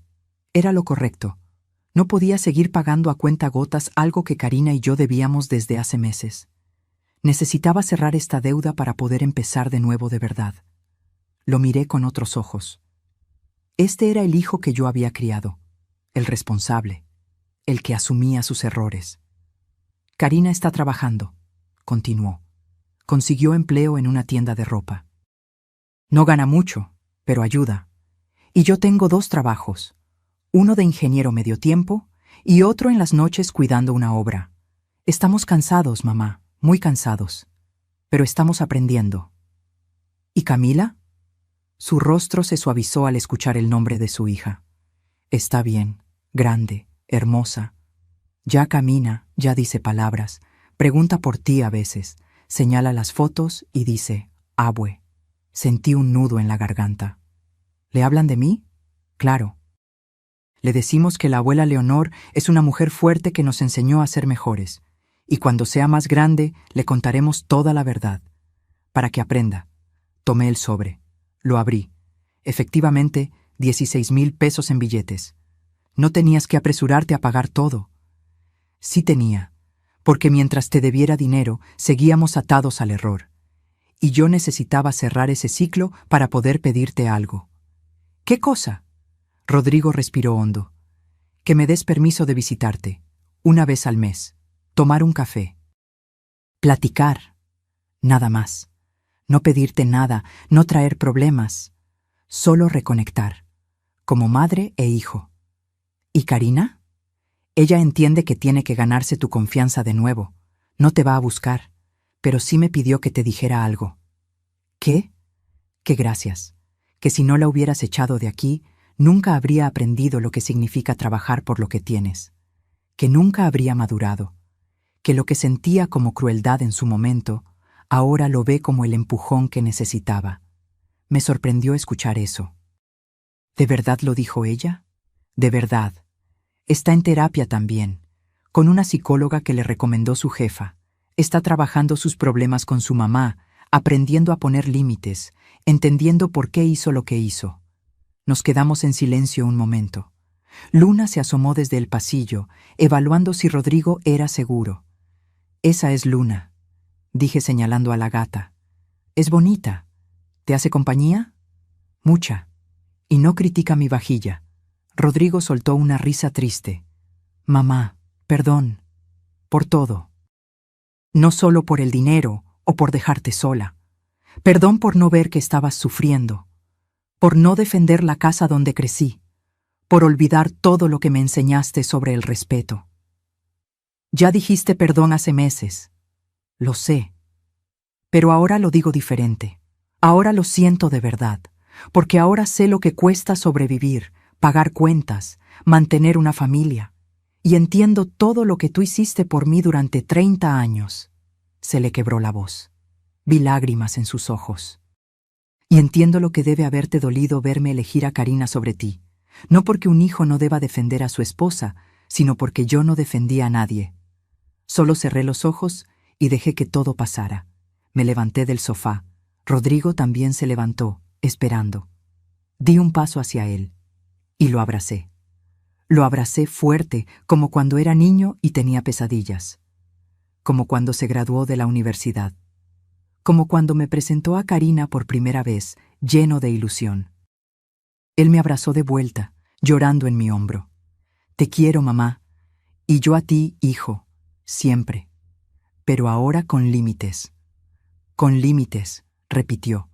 Era lo correcto. No podía seguir pagando a cuentagotas algo que Karina y yo debíamos desde hace meses. Necesitaba cerrar esta deuda para poder empezar de nuevo de verdad. Lo miré con otros ojos. Este era el hijo que yo había criado, el responsable, el que asumía sus errores. Karina está trabajando, continuó. Consiguió empleo en una tienda de ropa. No gana mucho, pero ayuda. Y yo tengo 2 trabajos, uno de ingeniero medio tiempo y otro en las noches cuidando una obra. Estamos cansados, mamá, muy cansados, pero estamos aprendiendo. ¿Y Camila? Su rostro se suavizó al escuchar el nombre de su hija. Está bien, grande, hermosa. Ya camina, ya dice palabras, pregunta por ti a veces, señala las fotos y dice, abue. Sentí un nudo en la garganta. ¿Le hablan de mí? Claro. Le decimos que la abuela Leonor es una mujer fuerte que nos enseñó a ser mejores, y cuando sea más grande le contaremos toda la verdad, para que aprenda. Tomé el sobre, lo abrí. Efectivamente, 16,000 pesos en billetes. No tenías que apresurarte a pagar todo. Sí tenía, porque mientras te debiera dinero, seguíamos atados al error. Y yo necesitaba cerrar ese ciclo para poder pedirte algo. ¿Qué cosa? Rodrigo respiró hondo. Que me des permiso de visitarte, una vez al mes, tomar un café. Platicar, nada más. No pedirte nada, no traer problemas. Solo reconectar, como madre e hijo. ¿Y Karina? Ella entiende que tiene que ganarse tu confianza de nuevo. No te va a buscar, pero sí me pidió que te dijera algo. ¿Qué? Que gracias. Que si no la hubieras echado de aquí, nunca habría aprendido lo que significa trabajar por lo que tienes. Que nunca habría madurado. Que lo que sentía como crueldad en su momento, ahora lo ve como el empujón que necesitaba. Me sorprendió escuchar eso. ¿De verdad lo dijo ella? De verdad. Está en terapia también, con una psicóloga que le recomendó su jefa. Está trabajando sus problemas con su mamá, aprendiendo a poner límites, entendiendo por qué hizo lo que hizo. Nos quedamos en silencio un momento. Luna se asomó desde el pasillo, evaluando si Rodrigo era seguro. Esa es Luna, dije señalando a la gata. Es bonita. ¿Te hace compañía? Mucha. Y no critica mi vajilla. Rodrigo soltó una risa triste. Mamá, perdón. Por todo. No solo por el dinero o por dejarte sola. Perdón por no ver que estabas sufriendo. Por no defender la casa donde crecí. Por olvidar todo lo que me enseñaste sobre el respeto. Ya dijiste perdón hace meses. Lo sé. Pero ahora lo digo diferente. Ahora lo siento de verdad. Porque ahora sé lo que cuesta sobrevivir, pagar cuentas, mantener una familia. Y entiendo todo lo que tú hiciste por mí durante 30 años. Se le quebró la voz. Vi lágrimas en sus ojos. Y entiendo lo que debe haberte dolido verme elegir a Karina sobre ti. No porque un hijo no deba defender a su esposa, sino porque yo no defendía a nadie. Solo cerré los ojos y dejé que todo pasara. Me levanté del sofá. Rodrigo también se levantó, esperando. Di un paso hacia él y lo abracé. Lo abracé fuerte, como cuando era niño y tenía pesadillas. Como cuando se graduó de la universidad. Como cuando me presentó a Karina por primera vez, lleno de ilusión. Él me abrazó de vuelta, llorando en mi hombro. Te quiero, mamá, y yo a ti, hijo, siempre. Pero ahora con límites. Con límites, repitió.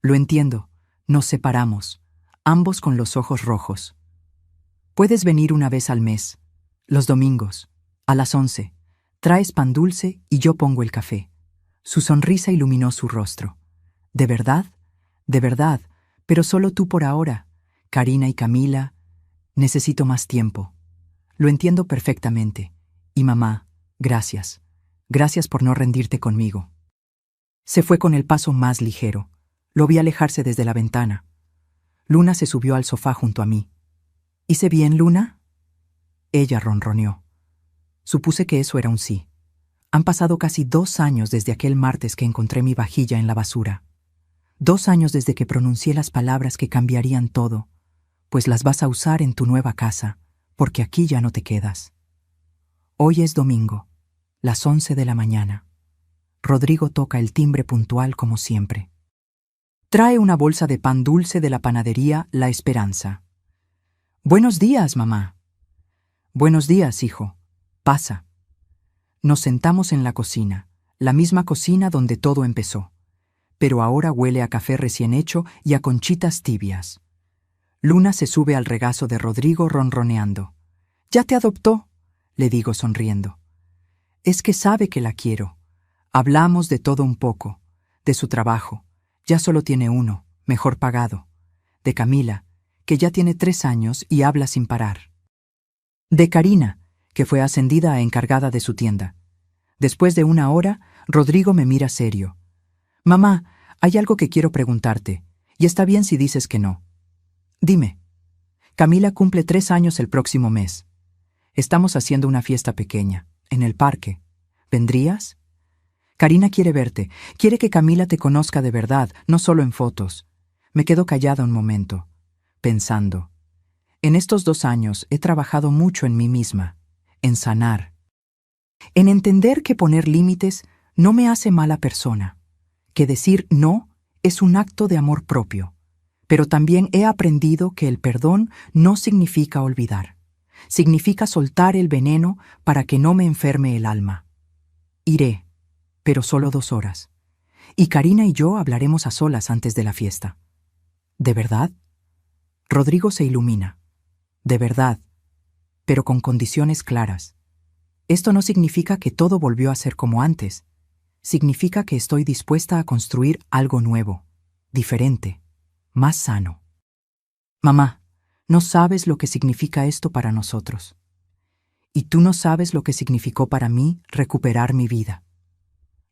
Lo entiendo, nos separamos, ambos con los ojos rojos. Puedes venir una vez al mes, los domingos, a las 11. Traes pan dulce y yo pongo el café. Su sonrisa iluminó su rostro. ¿De verdad? De verdad, pero solo tú por ahora. Karina y Camila, necesito más tiempo. Lo entiendo perfectamente. Y mamá, gracias. Gracias por no rendirte conmigo. Se fue con el paso más ligero. Lo vi alejarse desde la ventana. Luna se subió al sofá junto a mí. ¿Hice bien, Luna? Ella ronroneó. Supuse que eso era un sí. Han pasado casi 2 años desde aquel martes que encontré mi vajilla en la basura. 2 años desde que pronuncié las palabras que cambiarían todo, pues las vas a usar en tu nueva casa, porque aquí ya no te quedas. Hoy es domingo, las 11 de la mañana. Rodrigo toca el timbre puntual como siempre. Trae una bolsa de pan dulce de la panadería La Esperanza. Buenos días, mamá. Buenos días, hijo. Pasa. Nos sentamos en la cocina, la misma cocina donde todo empezó, pero ahora huele a café recién hecho y a conchitas tibias. Luna se sube al regazo de Rodrigo ronroneando. «¿Ya te adoptó?», le digo sonriendo. «Es que sabe que la quiero. Hablamos de todo un poco, de su trabajo. Ya solo tiene uno, mejor pagado. De Camila, que ya tiene 3 años y habla sin parar. De Karina, que fue ascendida a encargada de su tienda. Después de 1 hora, Rodrigo me mira serio. «Mamá, hay algo que quiero preguntarte, y está bien si dices que no». «Dime». «Camila cumple 3 años el próximo mes. Estamos haciendo una fiesta pequeña, en el parque. ¿Vendrías? Karina quiere verte, quiere que Camila te conozca de verdad, no solo en fotos». Me quedo callada un momento, pensando. En estos 2 años he trabajado mucho en mí misma, en sanar, en entender que poner límites no me hace mala persona, que decir no es un acto de amor propio, pero también he aprendido que el perdón no significa olvidar, significa soltar el veneno para que no me enferme el alma. Iré, pero solo 2 horas, y Karina y yo hablaremos a solas antes de la fiesta. ¿De verdad? Rodrigo se ilumina. De verdad, pero con condiciones claras. Esto no significa que todo volvió a ser como antes. Significa que estoy dispuesta a construir algo nuevo, diferente, más sano. Mamá, no sabes lo que significa esto para nosotros. Y tú no sabes lo que significó para mí recuperar mi vida.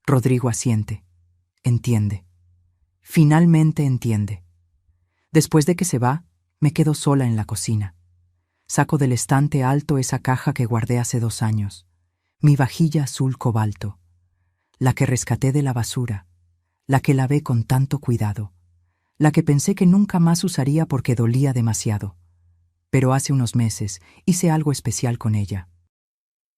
Rodrigo asiente. Entiende. Finalmente entiende. Después de que se va, me quedo sola en la cocina. Saco del estante alto esa caja que guardé hace 2 años, mi vajilla azul cobalto, la que rescaté de la basura, la que lavé con tanto cuidado, la que pensé que nunca más usaría porque dolía demasiado. Pero hace unos meses hice algo especial con ella.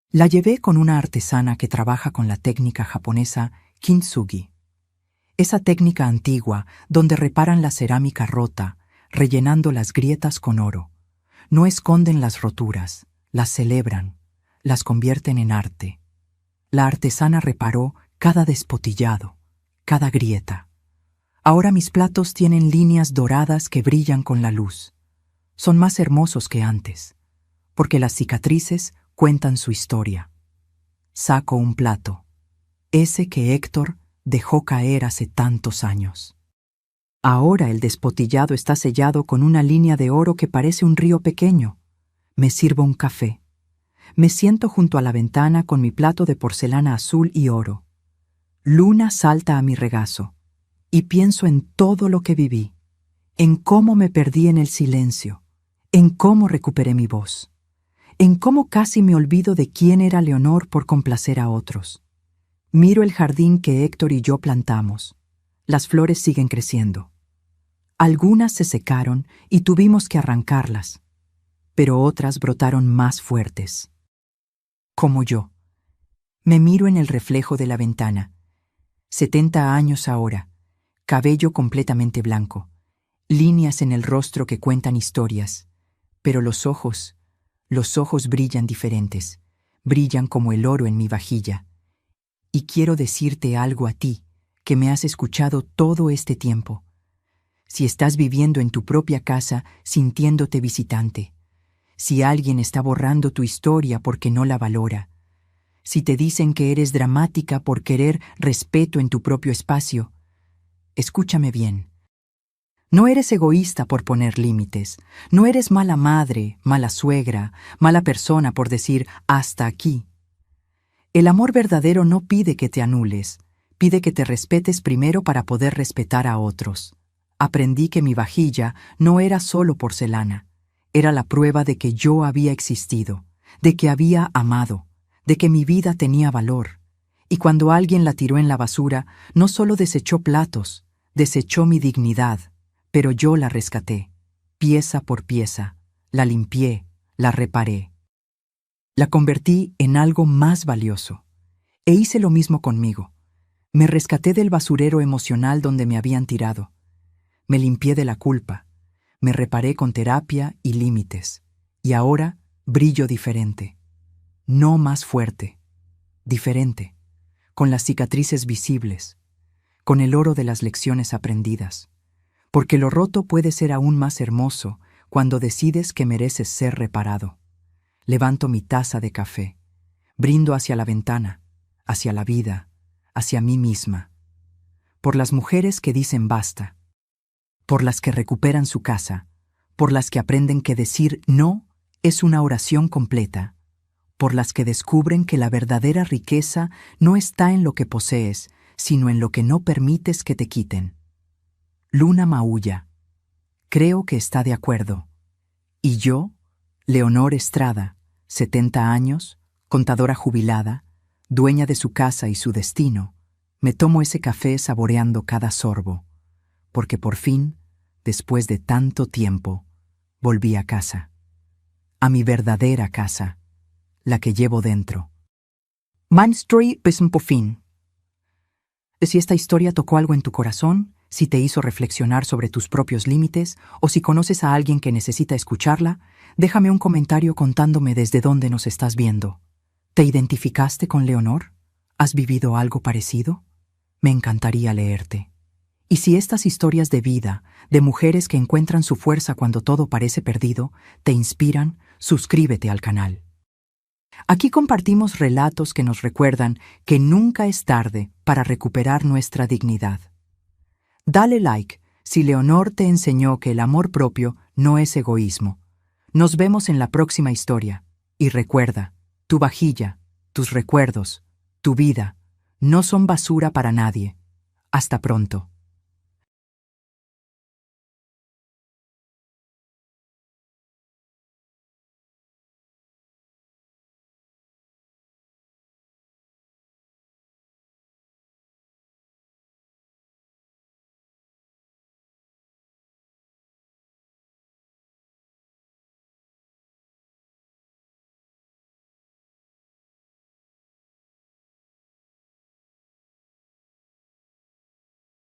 La llevé con una artesana que trabaja con la técnica japonesa kintsugi. Esa técnica antigua donde reparan la cerámica rota, rellenando las grietas con oro. No esconden las roturas, las celebran, las convierten en arte. La artesana reparó cada despotillado, cada grieta. Ahora mis platos tienen líneas doradas que brillan con la luz. Son más hermosos que antes, porque las cicatrices cuentan su historia. Saco un plato, ese que Héctor dejó caer hace tantos años. Ahora el despotillado está sellado con una línea de oro que parece un río pequeño. Me sirvo un café. Me siento junto a la ventana con mi plato de porcelana azul y oro. Luna salta a mi regazo y pienso en todo lo que viví, en cómo me perdí en el silencio, en cómo recuperé mi voz, en cómo casi me olvido de quién era Leonor por complacer a otros. Miro el jardín que Héctor y yo plantamos. Las flores siguen creciendo. Algunas se secaron y tuvimos que arrancarlas, pero otras brotaron más fuertes. Como yo. Me miro en el reflejo de la ventana. 70 años ahora, cabello completamente blanco, líneas en el rostro que cuentan historias, pero los ojos brillan diferentes, brillan como el oro en mi vajilla. Y quiero decirte algo a ti, que me has escuchado todo este tiempo. Si estás viviendo en tu propia casa sintiéndote visitante, si alguien está borrando tu historia porque no la valora, si te dicen que eres dramática por querer respeto en tu propio espacio, escúchame bien. No eres egoísta por poner límites, no eres mala madre, mala suegra, mala persona por decir hasta aquí. El amor verdadero no pide que te anules, pide que te respetes primero para poder respetar a otros. Aprendí que mi vajilla no era solo porcelana, era la prueba de que yo había existido, de que había amado, de que mi vida tenía valor. Y cuando alguien la tiró en la basura, no solo desechó platos, desechó mi dignidad, pero yo la rescaté, pieza por pieza, la limpié, la reparé. La convertí en algo más valioso. E hice lo mismo conmigo. Me rescaté del basurero emocional donde me habían tirado. Me limpié de la culpa. Me reparé con terapia y límites. Y ahora brillo diferente. No más fuerte. Diferente. Con las cicatrices visibles. Con el oro de las lecciones aprendidas. Porque lo roto puede ser aún más hermoso cuando decides que mereces ser reparado. Levanto mi taza de café. Brindo hacia la ventana, hacia la vida, hacia mí misma. Por las mujeres que dicen basta. Por las que recuperan su casa. Por las que aprenden que decir no es una oración completa. Por las que descubren que la verdadera riqueza no está en lo que posees, sino en lo que no permites que te quiten. Luna maulla. Creo que está de acuerdo. Y yo, Leonor Estrada, 70 años, contadora jubilada, dueña de su casa y su destino, me tomo ese café saboreando cada sorbo, porque por fin, después de tanto tiempo, volví a casa. A mi verdadera casa, la que llevo dentro. Mein Story bis zum fin. Si esta historia tocó algo en tu corazón, si te hizo reflexionar sobre tus propios límites, o si conoces a alguien que necesita escucharla, déjame un comentario contándome desde dónde nos estás viendo. ¿Te identificaste con Leonor? ¿Has vivido algo parecido? Me encantaría leerte. Y si estas historias de vida, de mujeres que encuentran su fuerza cuando todo parece perdido, te inspiran, suscríbete al canal. Aquí compartimos relatos que nos recuerdan que nunca es tarde para recuperar nuestra dignidad. Dale like si Leonor te enseñó que el amor propio no es egoísmo. Nos vemos en la próxima historia. Y recuerda, tu vajilla, tus recuerdos, tu vida, no son basura para nadie. Hasta pronto.